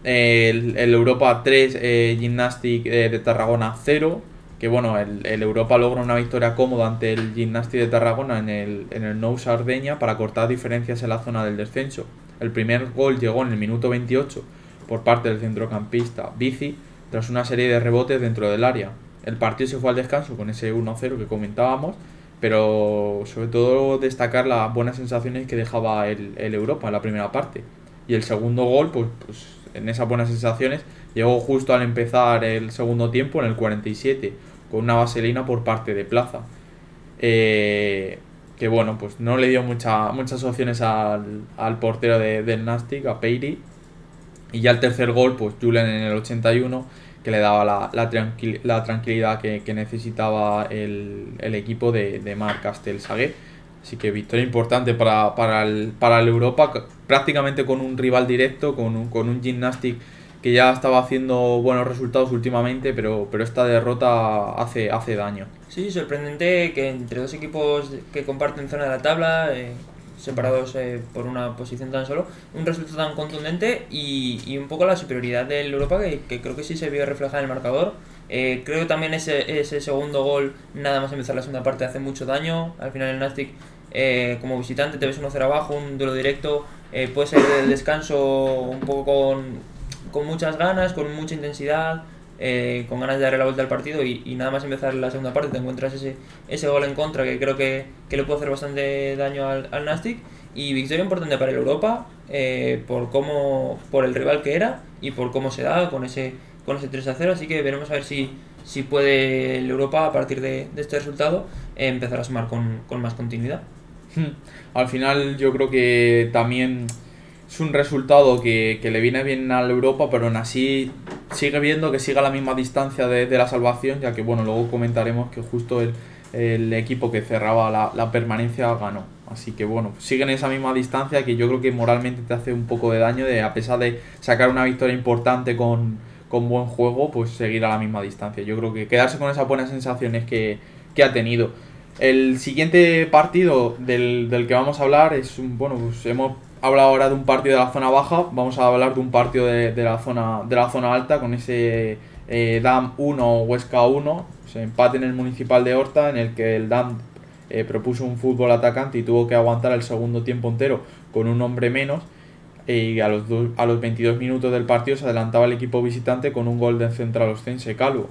Speaker 1: El Europa 3, Gimnàstic de Tarragona 0. Que bueno, el Europa logra una victoria cómoda ante el Gimnàstic de Tarragona en el Nou Sardeña para cortar diferencias en la zona del descenso. El primer gol llegó en el minuto 28 por parte del centrocampista Bici tras una serie de rebotes dentro del área. El partido se fue al descanso con ese 1-0 que comentábamos, pero sobre todo destacar las buenas sensaciones que dejaba el Europa en la primera parte. Y el segundo gol, pues en esas buenas sensaciones, llegó justo al empezar el segundo tiempo, en el 47, con una vaselina por parte de Plaza. Que bueno, pues no le dio muchas opciones al portero del Nàstic, a Peiri. Y ya el tercer gol, pues Julen en el 81, que le daba la tranquilidad que necesitaba el equipo de Marc Castellsagué. Así que victoria importante para el Europa, prácticamente con un rival directo, con un Gimnàstic que ya estaba haciendo buenos resultados últimamente, pero esta derrota hace daño.
Speaker 2: Sí, sorprendente que entre dos equipos que comparten zona de la tabla, separados por una posición tan solo, un resultado tan contundente y un poco la superioridad del Europa que creo que sí se vio reflejada en el marcador. Creo que también ese segundo gol, nada más empezar la segunda parte, hace mucho daño. Al final el Nàstic, como visitante, te ves 1-0 abajo, un duelo directo, puede ser del descanso un poco con muchas ganas, con mucha intensidad, con ganas de darle la vuelta al partido y nada más empezar la segunda parte te encuentras ese gol en contra que creo que le puede hacer bastante daño al Nàstic. Y victoria importante para el Europa, por el rival que era y por cómo se da con ese 3-0, así que veremos a ver si puede el Europa, a partir de este resultado, empezar a sumar con más continuidad.
Speaker 1: Al final yo creo que también es un resultado que le viene bien al Europa, pero aún así sigue viendo que siga a la misma distancia de la salvación, ya que bueno, luego comentaremos que justo el equipo que cerraba la permanencia ganó. Así que bueno, siguen esa misma distancia que yo creo que moralmente te hace un poco de daño, a pesar de sacar una victoria importante con buen juego, pues seguir a la misma distancia. Yo creo que quedarse con esas buenas sensaciones que ha tenido. El siguiente partido del que vamos a hablar es pues hemos hablado ahora de un partido de la zona baja, vamos a hablar de un partido de la zona alta, con ese DAM 1, Huesca 1, ese empate en el Municipal de Horta, en el que el DAM propuso un fútbol atacante y tuvo que aguantar el segundo tiempo entero con un hombre menos. Y a los 22 minutos del partido se adelantaba el equipo visitante con un gol del central oscense Calvo.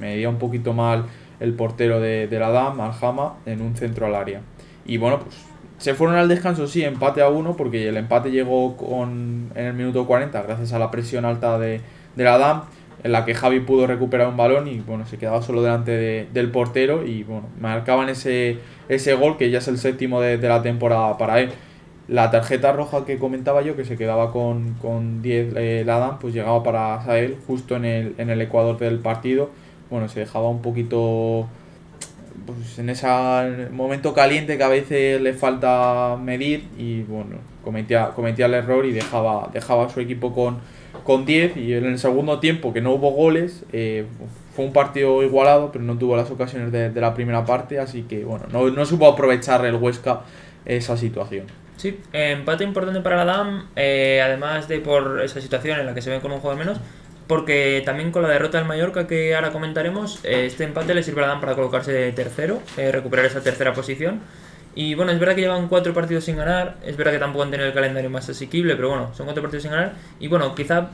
Speaker 1: Medía un poquito mal el portero de la DAM, Aljama, en un centro al área. Y bueno, pues se fueron al descanso, sí, empate a 1, porque el empate llegó en el minuto 40 gracias a la presión alta de la DAM, en la que Javi pudo recuperar un balón y bueno, se quedaba solo delante del portero y bueno, marcaban ese gol, que ya es el séptimo de la temporada para él. La tarjeta roja que comentaba yo, que se quedaba con 10 la DAM, pues llegaba para Sael justo en el ecuador del partido. Bueno, se dejaba un poquito pues en ese momento caliente que a veces le falta medir y bueno, cometía el error y dejaba a su equipo con 10. Y en el segundo tiempo, que no hubo goles, fue un partido igualado, pero no tuvo las ocasiones de la primera parte, así que bueno, no supo aprovechar el Huesca esa situación.
Speaker 2: Sí, empate importante para la DAM, además de por esa situación en la que se ven con un jugador menos, porque también con la derrota del Mallorca, que ahora comentaremos, este empate le sirve a la DAM para colocarse tercero, recuperar esa tercera posición. Y bueno, es verdad que llevan 4 partidos sin ganar, es verdad que tampoco han tenido el calendario más asequible, pero bueno, son 4 partidos sin ganar. Y bueno, quizá,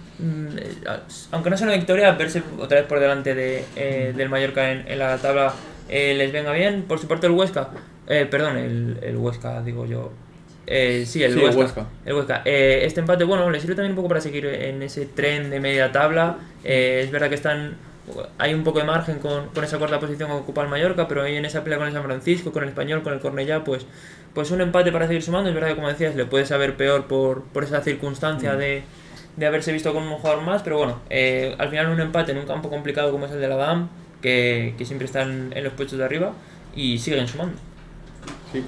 Speaker 2: aunque no sea una victoria, verse otra vez por delante del Mallorca en la tabla les venga bien. Por su parte el Huesca, el Huesca, digo yo, Sí, el
Speaker 1: Sí,
Speaker 2: Huesca. El Huesca. Este empate, bueno, le sirve también un poco para seguir en ese tren de media tabla. Es verdad que hay un poco de margen con esa cuarta posición que ocupa el Mallorca, pero ahí en esa pelea con el San Francisco, con el Español, con el Cornellá, pues un empate para seguir sumando. Es verdad que, como decías, le puede saber peor por esa circunstancia de haberse visto con un jugador más, pero bueno, al final un empate en un campo complicado como es el de la DAM, que siempre están en los puestos de arriba y siguen sumando.
Speaker 1: Sí.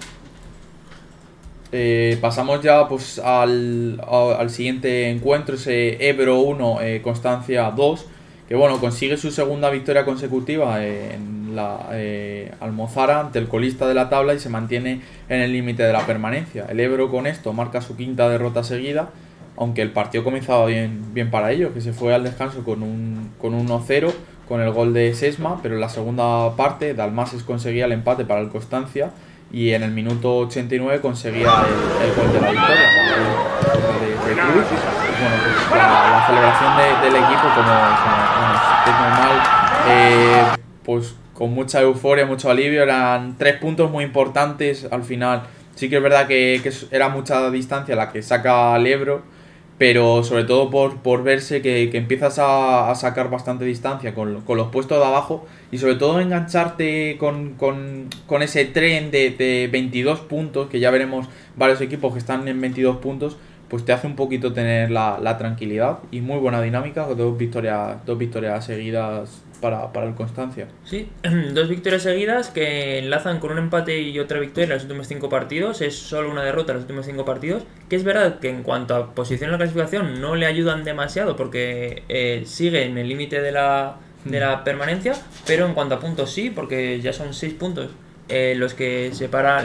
Speaker 1: Pasamos ya pues al siguiente encuentro, ese Ebro 1, Constancia 2, que bueno, consigue su segunda victoria consecutiva en la Almozara ante el colista de la tabla y se mantiene en el límite de la permanencia. El Ebro con esto marca su quinta derrota seguida, aunque el partido comenzaba bien para ellos, que se fue al descanso con un 1-0 con el gol de Sesma, pero en la segunda parte Dalmases conseguía el empate para el Constancia y en el minuto 89 conseguía el gol de la victoria de Cruz. Bueno, pues la celebración del equipo, como es normal, pues con mucha euforia, mucho alivio. Eran 3 puntos muy importantes al final. Sí que es verdad que era mucha distancia la que saca el Ebro, pero sobre todo por verse que empiezas a sacar bastante distancia con los puestos de abajo y sobre todo engancharte con ese tren de 22 puntos, que ya veremos varios equipos que están en 22 puntos, pues te hace un poquito tener la tranquilidad y muy buena dinámica, con dos victorias seguidas para el Constancia.
Speaker 2: Sí, 2 victorias seguidas que enlazan con un empate y otra victoria en los últimos 5 partidos. Es solo una derrota en los últimos 5 partidos, que es verdad que en cuanto a posición en la clasificación no le ayudan demasiado porque sigue en el límite de la permanencia, pero en cuanto a puntos sí, porque ya son 6 puntos los que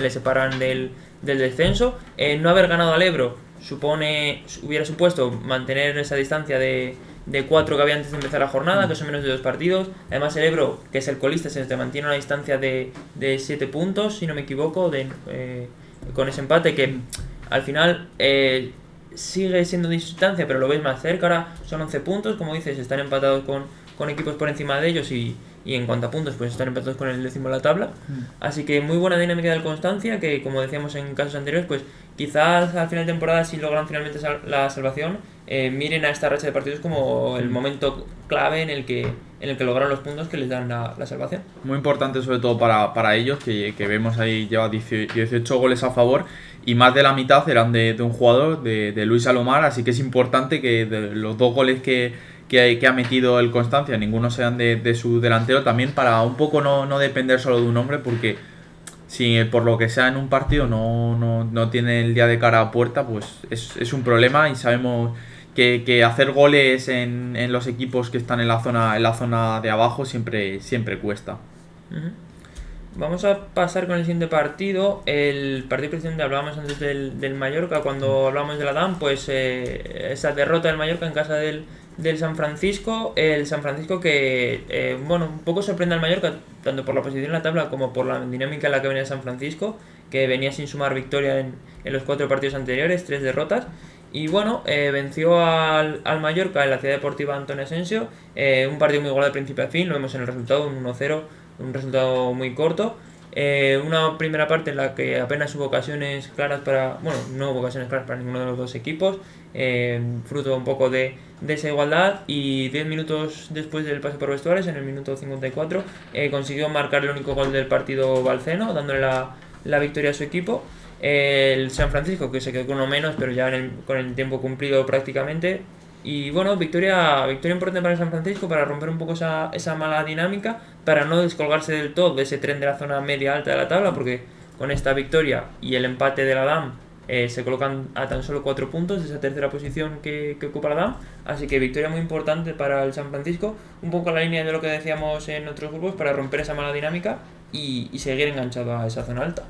Speaker 2: le separan del descenso. No haber ganado al Ebro hubiera supuesto mantener esa distancia de 4 que había antes de empezar la jornada, que son menos de 2 partidos. Además el Ebro, que es el colista, se mantiene una distancia de 7 puntos, si no me equivoco, con ese empate que al final sigue siendo distancia, pero lo ves más cerca. Ahora son 11 puntos, como dices, están empatados con equipos por encima de ellos y en cuanto a puntos pues están empatados con el décimo de la tabla. Así que muy buena dinámica del Constancia, que como decíamos en casos anteriores, pues quizás al final de temporada, si logran finalmente la salvación, miren a esta racha de partidos como el momento clave en el que logran los puntos que les dan la salvación.
Speaker 1: Muy importante sobre todo para ellos, que vemos ahí lleva 18 goles a favor y más de la mitad eran de un jugador, de Luis Alomar, así que es importante que de los 2 goles que ha metido el Constancia, ninguno sean de su delantero, también para un poco no depender solo de un hombre, porque si por lo que sea en un partido no tiene el día de cara a puerta, pues es un problema y sabemos que hacer goles en los equipos que están en la zona de abajo siempre cuesta.
Speaker 2: Vamos a pasar con el siguiente partido. El partido precisamente hablábamos antes del Mallorca, cuando hablábamos de la DAM, pues esa derrota del Mallorca en casa del San Francisco. El San Francisco que, un poco sorprende al Mallorca, tanto por la posición en la tabla como por la dinámica en la que venía San Francisco, que venía sin sumar victoria en los 4 partidos anteriores, 3 derrotas. Y bueno, venció al Mallorca en la Ciudad Deportiva Antonio Asensio, un partido muy igual de principio a fin, lo vemos en el resultado, un 1-0, un resultado muy corto. Una primera parte en la que apenas hubo ocasiones claras no hubo ocasiones claras para ninguno de los 2 equipos, fruto un poco de esa igualdad, y 10 minutos después del pase por vestuarios, en el minuto 54, consiguió marcar el único gol del partido Balceno, dándole la victoria a su equipo. El San Francisco, que se quedó con uno menos, pero ya con el tiempo cumplido prácticamente. Y bueno, victoria importante para el San Francisco, para romper un poco esa mala dinámica, para no descolgarse del todo de ese tren de la zona media alta de la tabla, porque con esta victoria y el empate de la DAM se colocan a tan solo 4 puntos de esa tercera posición que ocupa la DAM. Así que victoria muy importante para el San Francisco, un poco a la línea de lo que decíamos en otros grupos, para romper esa mala dinámica y seguir enganchado a esa zona alta.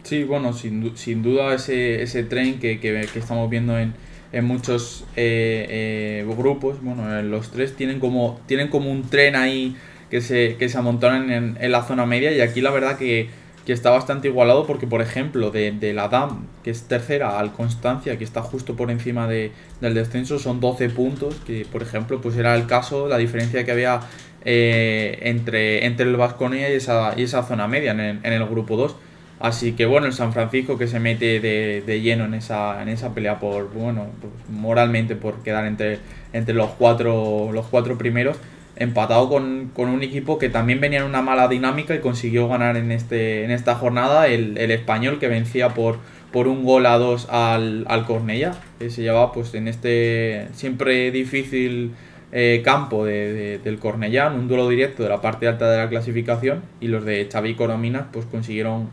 Speaker 1: Sí, bueno, sin duda ese tren que estamos viendo en muchos grupos. Bueno, los 3 tienen como un tren ahí que se amontonan en la zona media, y aquí la verdad que está bastante igualado, porque por ejemplo de la DAM, que es tercera, al Constancia, que está justo por encima del descenso, son 12 puntos, que por ejemplo pues era el caso, la diferencia que había entre el Baskonia y esa zona media en el grupo 2. Así que bueno, el San Francisco que se mete de lleno en esa pelea por, bueno, pues, moralmente por quedar entre los cuatro primeros, empatado con un equipo que también venía en una mala dinámica y consiguió ganar en esta jornada el Español, que vencía por 1-2 al Cornellá, que se llevaba pues en este siempre difícil campo del Cornellá, en un duelo directo de la parte alta de la clasificación, y los de Xavi Corominas pues consiguieron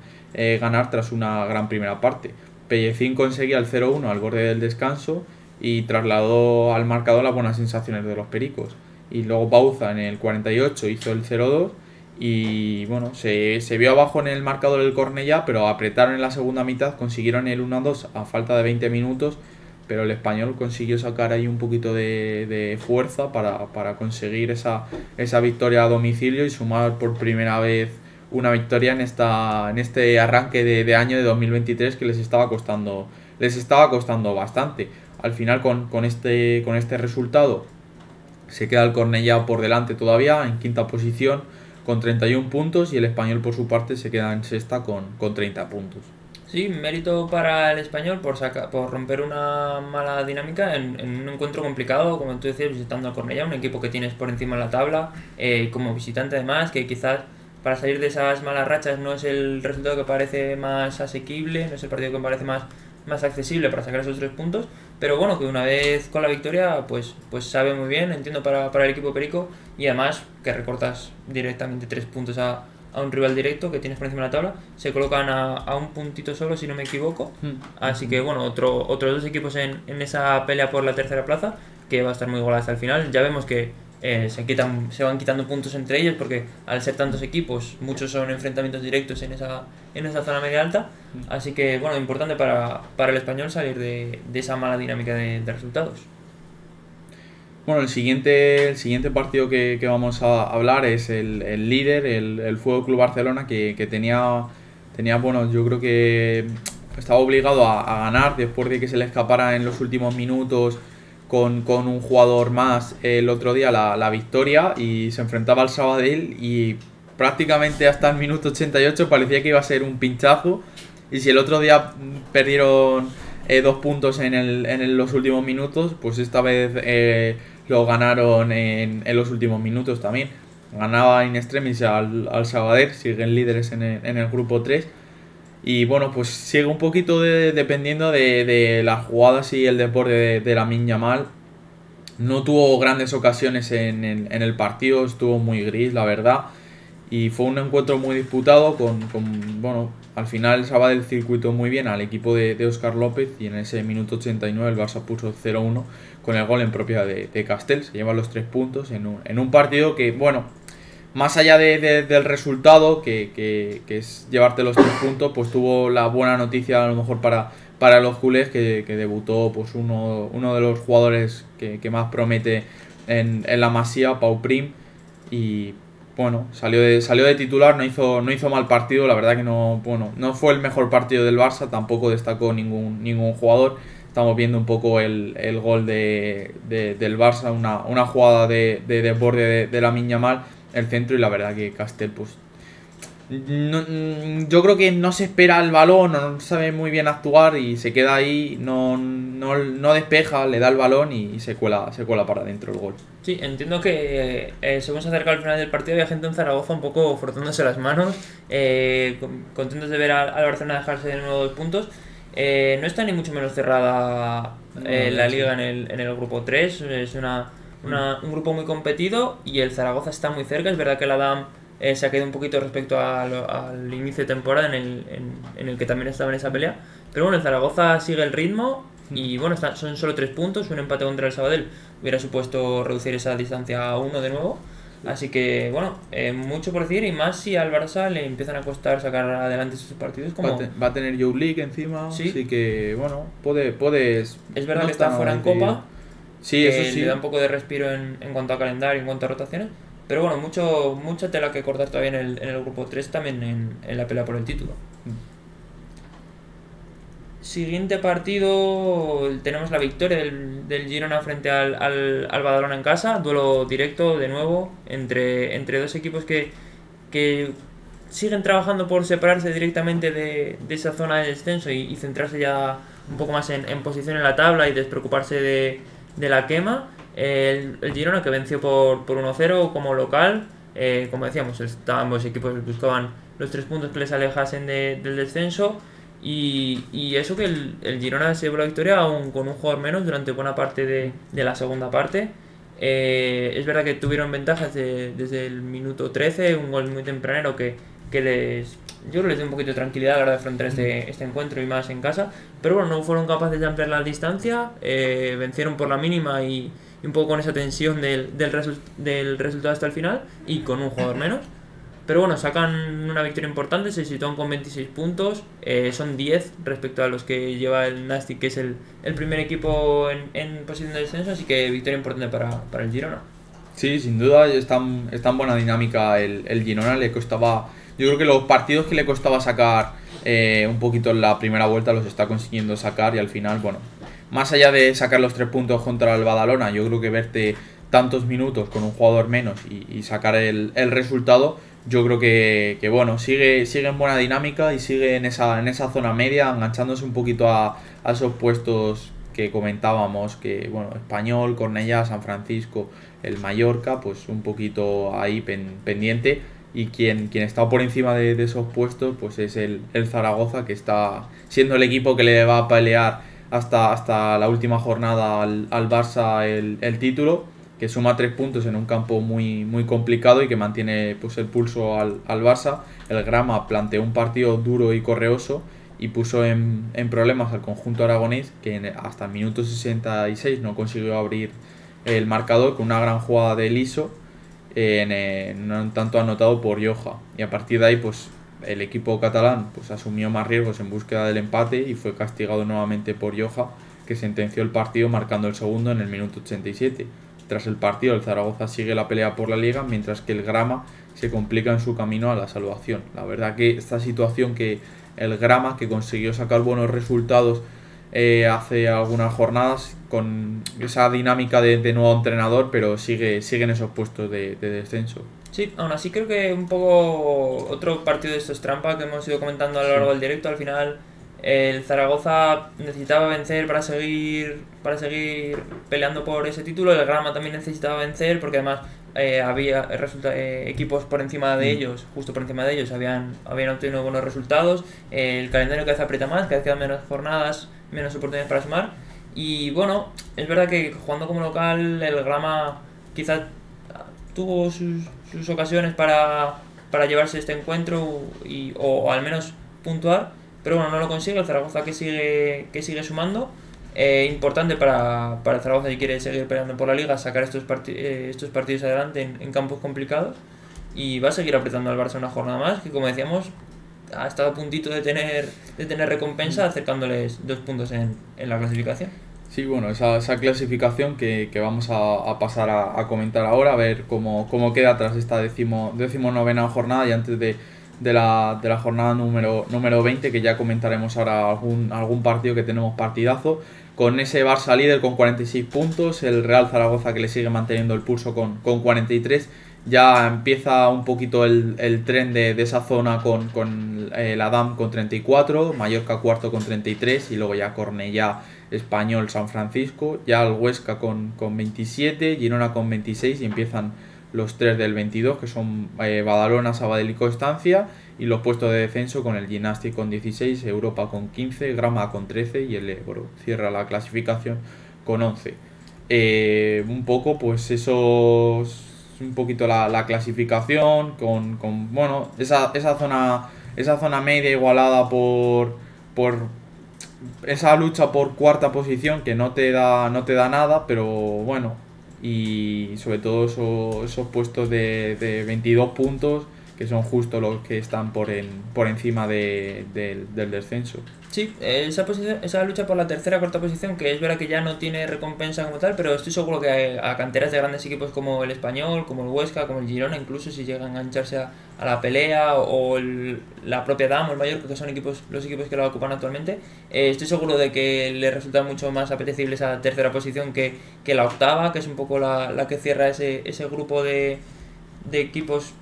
Speaker 1: ganar tras una gran primera parte. Pellecín conseguía el 0-1 al borde del descanso y trasladó al marcador las buenas sensaciones de los pericos. Y luego Bauza en el 48 hizo el 0-2 y bueno, se vio abajo en el marcador del Cornellá, pero apretaron en la segunda mitad, consiguieron el 1-2 a falta de 20 minutos, pero el Español consiguió sacar ahí un poquito de fuerza para conseguir esa victoria a domicilio y sumar por primera vez una victoria en este arranque de año de 2023 que les estaba costando bastante. Al final con este resultado se queda el Cornellá por delante todavía en quinta posición con 31 puntos y el Español por su parte se queda en sexta con 30 puntos.
Speaker 2: Sí, mérito para el Español por romper una mala dinámica en un encuentro complicado, como tú decías, visitando al Cornellá, un equipo que tienes por encima de la tabla, como visitante además, que quizás para salir de esas malas rachas no es el resultado que parece más asequible, no es el partido que parece más accesible para sacar esos 3 puntos, pero bueno, que una vez con la victoria pues sabe muy bien, entiendo, para el equipo perico, y además que recortas directamente 3 puntos a un rival directo que tienes por encima de la tabla, se colocan a un puntito solo si no me equivoco, así que bueno, otros 2 equipos en esa pelea por la tercera plaza, que va a estar muy igualada hasta el final. Ya vemos que se van quitando puntos entre ellos, porque al ser tantos equipos, muchos son enfrentamientos directos en esa zona media alta, así que bueno, importante para el Español salir de esa mala dinámica de resultados.
Speaker 1: Bueno, el siguiente partido que vamos a hablar es el líder, el Fútbol Club Barcelona, que tenía, bueno, yo creo que estaba obligado a ganar después de que se le escapara en los últimos minutos con un jugador más el otro día la victoria, y se enfrentaba al Sabadell y prácticamente hasta el minuto 88 parecía que iba a ser un pinchazo, y si el otro día perdieron 2 puntos en los últimos minutos, pues esta vez lo ganaron en los últimos minutos también. Ganaba in extremis al Sabadell, siguen líderes en el grupo 3. Y bueno, pues sigue un poquito dependiendo de las jugadas y el deporte de Lamine Yamal. No tuvo grandes ocasiones en el partido, estuvo muy gris, la verdad. Y fue un encuentro muy disputado bueno, al final el Sabadell circuitó muy bien al equipo de Óscar López, y en ese minuto 89 el Barça puso 0-1 con el gol en propia de Castel. Se lleva los 3 puntos en un partido que, bueno, más allá del resultado, que es llevarte los 3 puntos, pues tuvo la buena noticia a lo mejor para los culés, que debutó pues uno de los jugadores que más promete en la Masía, Pau Prim, y bueno, salió de titular, no hizo mal partido, la verdad que no fue el mejor partido del Barça, tampoco destacó ningún jugador. Estamos viendo un poco el gol del Barça, una jugada de desborde de Lamine Yamal, el centro, y la verdad que Castel pues yo creo que no se espera el balón, no sabe muy bien actuar y se queda ahí, no despeja, le da el balón y se cuela para adentro el gol.
Speaker 2: Sí, entiendo que según se acerca al final del partido había gente en Zaragoza un poco frotándose las manos, contentos de ver al Barcelona dejarse de nuevo 2 puntos. No está ni mucho menos cerrada la liga en el grupo 3, es un grupo muy competido y el Zaragoza está muy cerca. Es verdad que la DAM se ha quedado un poquito respecto al inicio de temporada en el que también estaba en esa pelea, pero bueno, el Zaragoza sigue el ritmo y bueno, son solo 3 puntos, un empate contra el Sabadell hubiera supuesto reducir esa distancia a 1 de nuevo, así que bueno, mucho por decir, y más si al Barça le empiezan a costar sacar adelante sus partidos. Como
Speaker 1: va a tener Youth League encima,
Speaker 2: sí.
Speaker 1: Así que bueno, puedes.
Speaker 2: Es verdad que está fuera en Copa,
Speaker 1: sí, eso sí,
Speaker 2: le da un poco de respiro en cuanto a calendario, en cuanto a rotaciones. Pero bueno, mucha tela que cortar todavía en el grupo 3, también en la pelea por el título. Siguiente partido, tenemos la victoria del Girona frente al Badalona en casa. Duelo directo de nuevo entre 2 equipos que siguen trabajando por separarse directamente de esa zona de descenso y centrarse ya un poco más en posición en la tabla y despreocuparse de la quema. El Girona, que venció por 1-0 como local, como decíamos, ambos equipos buscaban los 3 puntos que les alejasen del descenso, y eso que el Girona se llevó la victoria aún con un jugador menos durante buena parte de la segunda parte. Es verdad que tuvieron ventajas desde el minuto 13, un gol muy tempranero que yo creo que les dio un poquito de tranquilidad a la hora de afrontar este encuentro y más en casa, pero bueno, no fueron capaces de ampliar la distancia, vencieron por la mínima y un poco con esa tensión del resultado hasta el final y con un jugador menos. Pero bueno, sacan una victoria importante, se sitúan con 26 puntos, son 10 respecto a los que lleva el Nastic, que es el primer equipo en posición de descenso, así que victoria importante para el Girona.
Speaker 1: Sí, sin duda está en buena dinámica el Girona. Le costaba, yo creo que los partidos que le costaba sacar un poquito en la primera vuelta los está consiguiendo sacar, y al final, bueno, más allá de sacar los 3 puntos contra el Badalona, yo creo que verte tantos minutos con un jugador menos y sacar el resultado, yo creo que bueno, sigue en buena dinámica y sigue en esa zona media, enganchándose un poquito a esos puestos que comentábamos, que bueno, Español, Cornellá, San Francisco, el Mallorca, pues un poquito ahí pendiente, y quien está por encima de esos puestos pues es el Zaragoza, que está siendo el equipo que le va a pelear hasta la última jornada al Barça el título, que suma 3 puntos en un campo muy complicado y que mantiene pues el pulso al Barça. El Grama planteó un partido duro y correoso y puso en problemas al conjunto aragonés, que hasta el minuto 66 no consiguió abrir el marcador con una gran jugada de Liso, en un tanto anotado por Joja, y a partir de ahí pues el equipo catalán pues asumió más riesgos en búsqueda del empate y fue castigado nuevamente por Joja, que sentenció el partido marcando el segundo en el minuto 87. Tras el partido, el Zaragoza sigue la pelea por la liga, mientras que el Grama se complica en su camino a la salvación. La verdad que esta situación, que el Grama, que consiguió sacar buenos resultados hace algunas jornadas con esa dinámica de nuevo entrenador, pero sigue en esos puestos de descenso.
Speaker 2: Sí, aún así creo que un poco otro partido de estos trampa que hemos ido comentando a lo largo del directo. Al final el Zaragoza necesitaba vencer para seguir peleando por ese título. El Grama también necesitaba vencer porque además había equipos por encima de ellos, justo por encima de ellos, habían obtenido buenos resultados. El calendario cada vez aprieta más, cada vez quedan menos jornadas, menos oportunidades para sumar. Y bueno, es verdad que jugando como local el Grama quizás tuvo sus ocasiones para llevarse este encuentro o al menos puntuar, pero bueno, no lo consigue. El Zaragoza que sigue sumando. Importante para el Zaragoza, si quiere seguir peleando por la liga, sacar estos partidos adelante en campos complicados, y va a seguir apretando al Barça una jornada más, que como decíamos ha estado a puntito de tener recompensa, acercándoles 2 puntos en la clasificación.
Speaker 1: Sí, bueno, esa clasificación que vamos a pasar a comentar ahora, a ver cómo queda tras esta decimonovena jornada, y antes de la jornada número 20, que ya comentaremos ahora algún partido que tenemos partidazo, con ese Barça líder con 46 puntos, el Real Zaragoza que le sigue manteniendo el pulso con 43, ya empieza un poquito el tren de esa zona con el Adam con 34, Mallorca cuarto con 33, y luego ya Cornellá, Español, San Francisco, ya el Huesca con 27, Girona con 26, y empiezan los 3 del 22, que son Badalona, Sabadell y Constancia, y los puestos de descenso con el Gimnàstic con 16, Europa con 15, Grama con 13 y el Ebro cierra la clasificación con 11. Un poco pues eso es un poquito la clasificación con bueno, esa zona media igualada por esa lucha por cuarta posición, que no te da nada, pero bueno, y sobre todo esos puestos de 22 puntos, que son justo los que están por encima del descenso.
Speaker 2: Sí, esa lucha por la tercera cuarta posición, que es verdad que ya no tiene recompensa como tal, pero estoy seguro que a canteras de grandes equipos como el Español, como el Huesca, como el Girona, incluso si llegan a engancharse a la pelea, o la propia Dam o el Mallorca, que son los equipos que la ocupan actualmente, estoy seguro de que le resulta mucho más apetecible esa tercera posición que la octava, que es un poco la que cierra ese grupo de equipos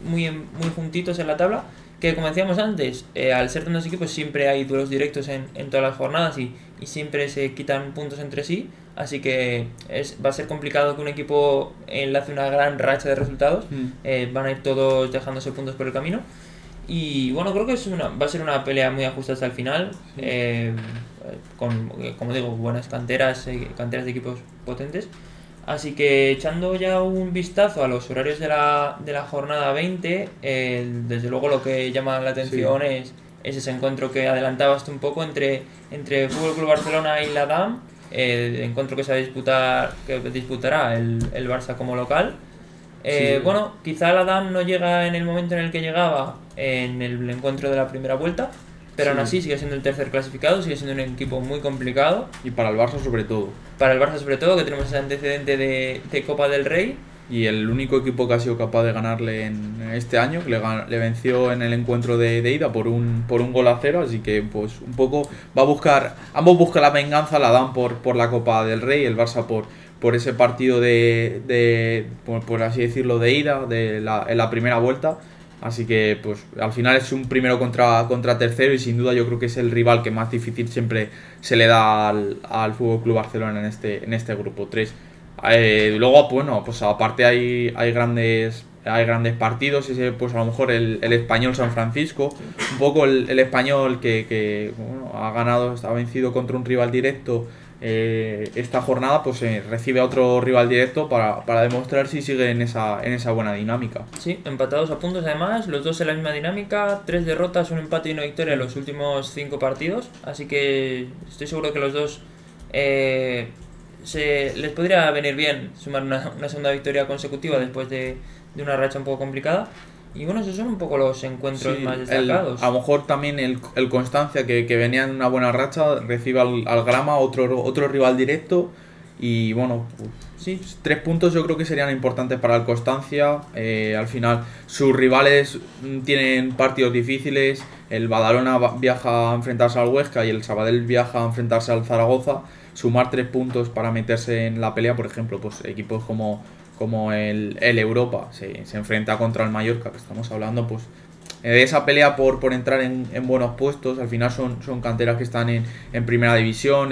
Speaker 2: muy juntitos en la tabla, que como decíamos antes, al ser tantos equipos siempre hay duelos directos en todas las jornadas y siempre se quitan puntos entre sí, así que va a ser complicado que un equipo enlace una gran racha de resultados. Van a ir todos dejándose puntos por el camino. Y bueno, creo que va a ser una pelea muy ajustada hasta el final, con, como digo, buenas canteras de equipos potentes. Así que echando ya un vistazo a los horarios de la jornada 20, desde luego lo que llama la atención es ese encuentro que adelantabas un poco entre Fútbol Club Barcelona y la DAM, el encuentro que disputará el Barça como local. Bueno, quizá la DAM no llega en el momento en el que llegaba en el encuentro de la primera vuelta, pero aún así sigue siendo el tercer clasificado, sigue siendo un equipo muy complicado.
Speaker 1: Y para el Barça sobre todo.
Speaker 2: Para el Barça sobre todo, que tenemos ese antecedente de Copa del Rey.
Speaker 1: Y el único equipo que ha sido capaz de ganarle en este año, que le venció en el encuentro de ida por un 0-0, así que pues un poco ambos buscan la venganza, la dan por la Copa del Rey, el Barça por ese partido por así decirlo, de ida en la primera vuelta. Así que pues al final es un primero contra tercero y sin duda yo creo que es el rival que más difícil siempre se le da al FC Barcelona en este grupo 3. Luego, bueno, pues aparte hay grandes partidos, pues a lo mejor el Español San Francisco, un poco el Español que bueno, ha vencido contra un rival directo esta jornada, pues recibe a otro rival directo para demostrar si sigue en esa buena dinámica.
Speaker 2: Sí, empatados a puntos además, los dos en la misma dinámica, 3 derrotas, un empate y una victoria en los últimos 5 partidos, así que estoy seguro que los dos les podría venir bien sumar una segunda victoria consecutiva después de una racha un poco complicada. Y bueno, esos son un poco los encuentros más destacados.
Speaker 1: A lo mejor también el Constancia, que venía en una buena racha, recibe al Grama, otro rival directo. Y bueno, pues, sí, 3 puntos yo creo que serían importantes para el Constancia. Al final sus rivales tienen partidos difíciles. El Badalona viaja a enfrentarse al Huesca y el Sabadell viaja a enfrentarse al Zaragoza. Sumar 3 puntos para meterse en la pelea, por ejemplo, pues equipos como el Europa se enfrenta contra el Mallorca, que estamos hablando pues de esa pelea por entrar en buenos puestos. Al final son canteras que están en primera división,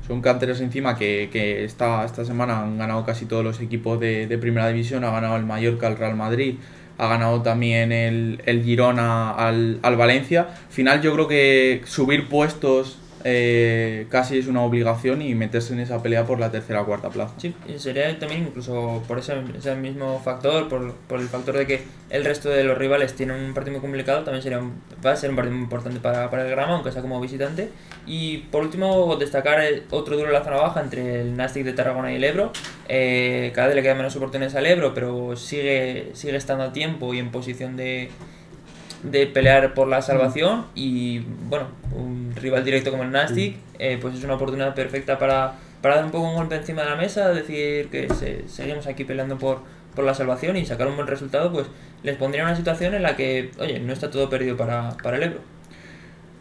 Speaker 1: son canteras encima que esta semana han ganado casi todos los equipos de primera división. Ha ganado el Mallorca, el Real Madrid, ha ganado también el Girona al Valencia. Al final yo creo que subir puestos casi es una obligación y meterse en esa pelea por la tercera o cuarta plaza.
Speaker 2: Sí, y sería también incluso por ese mismo factor, por el factor de que el resto de los rivales tienen un partido muy complicado, también va a ser un partido muy importante para el Grama, aunque sea como visitante. Y por último, destacar otro duro en la zona baja entre el Nàstic de Tarragona y el Ebro. Cada vez le quedan menos oportunidades al Ebro, pero sigue estando a tiempo y en posición de pelear por la salvación. Y bueno, un rival directo como el Nàstic pues es una oportunidad perfecta para dar un poco un golpe encima de la mesa, decir que seguimos aquí peleando por la salvación y sacar un buen resultado, pues les pondría en una situación en la que, oye, no está todo perdido para el Ebro.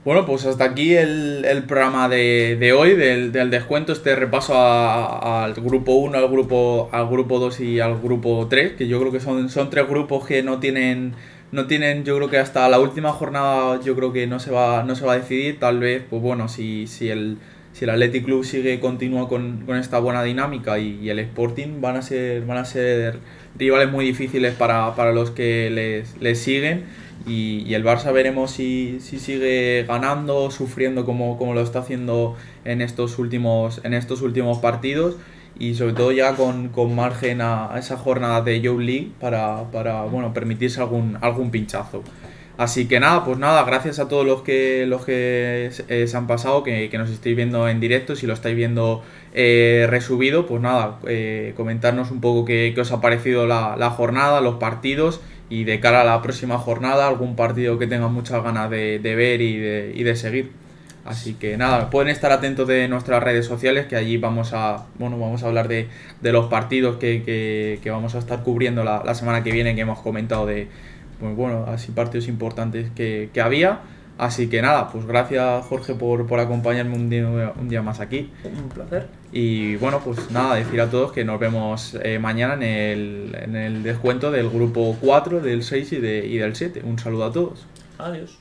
Speaker 1: Bueno, pues hasta aquí el programa de hoy, del descuento, este repaso al grupo 1, al grupo 2 y al grupo 3, que yo creo que son 3 grupos que no tienen, yo creo que hasta la última jornada yo creo que no se va a decidir. Tal vez, pues bueno, si el Athletic Club continúa con esta buena dinámica y el Sporting van a ser rivales muy difíciles para los que les siguen. Y el Barça veremos si sigue ganando, sufriendo como lo está haciendo en estos últimos partidos, y sobre todo ya con margen a esa jornada de Youth League para bueno, permitirse algún pinchazo. Así que nada, gracias a todos los que se han pasado, que nos estáis viendo en directo. Si lo estáis viendo resubido, pues nada, comentarnos un poco qué os ha parecido la jornada, los partidos, y de cara a la próxima jornada algún partido que tengan muchas ganas de ver y de seguir. Así que nada, pueden estar atentos de nuestras redes sociales, que allí vamos a hablar de los partidos que vamos a estar cubriendo la semana que viene, que hemos comentado de, pues bueno, así partidos importantes que había. Así que nada, pues gracias Jorge por acompañarme un día más aquí.
Speaker 2: Un placer.
Speaker 1: Y bueno, pues nada, decir a todos que nos vemos mañana en el descuento del grupo 4, del 6 y del 7. Un saludo a todos.
Speaker 2: Adiós.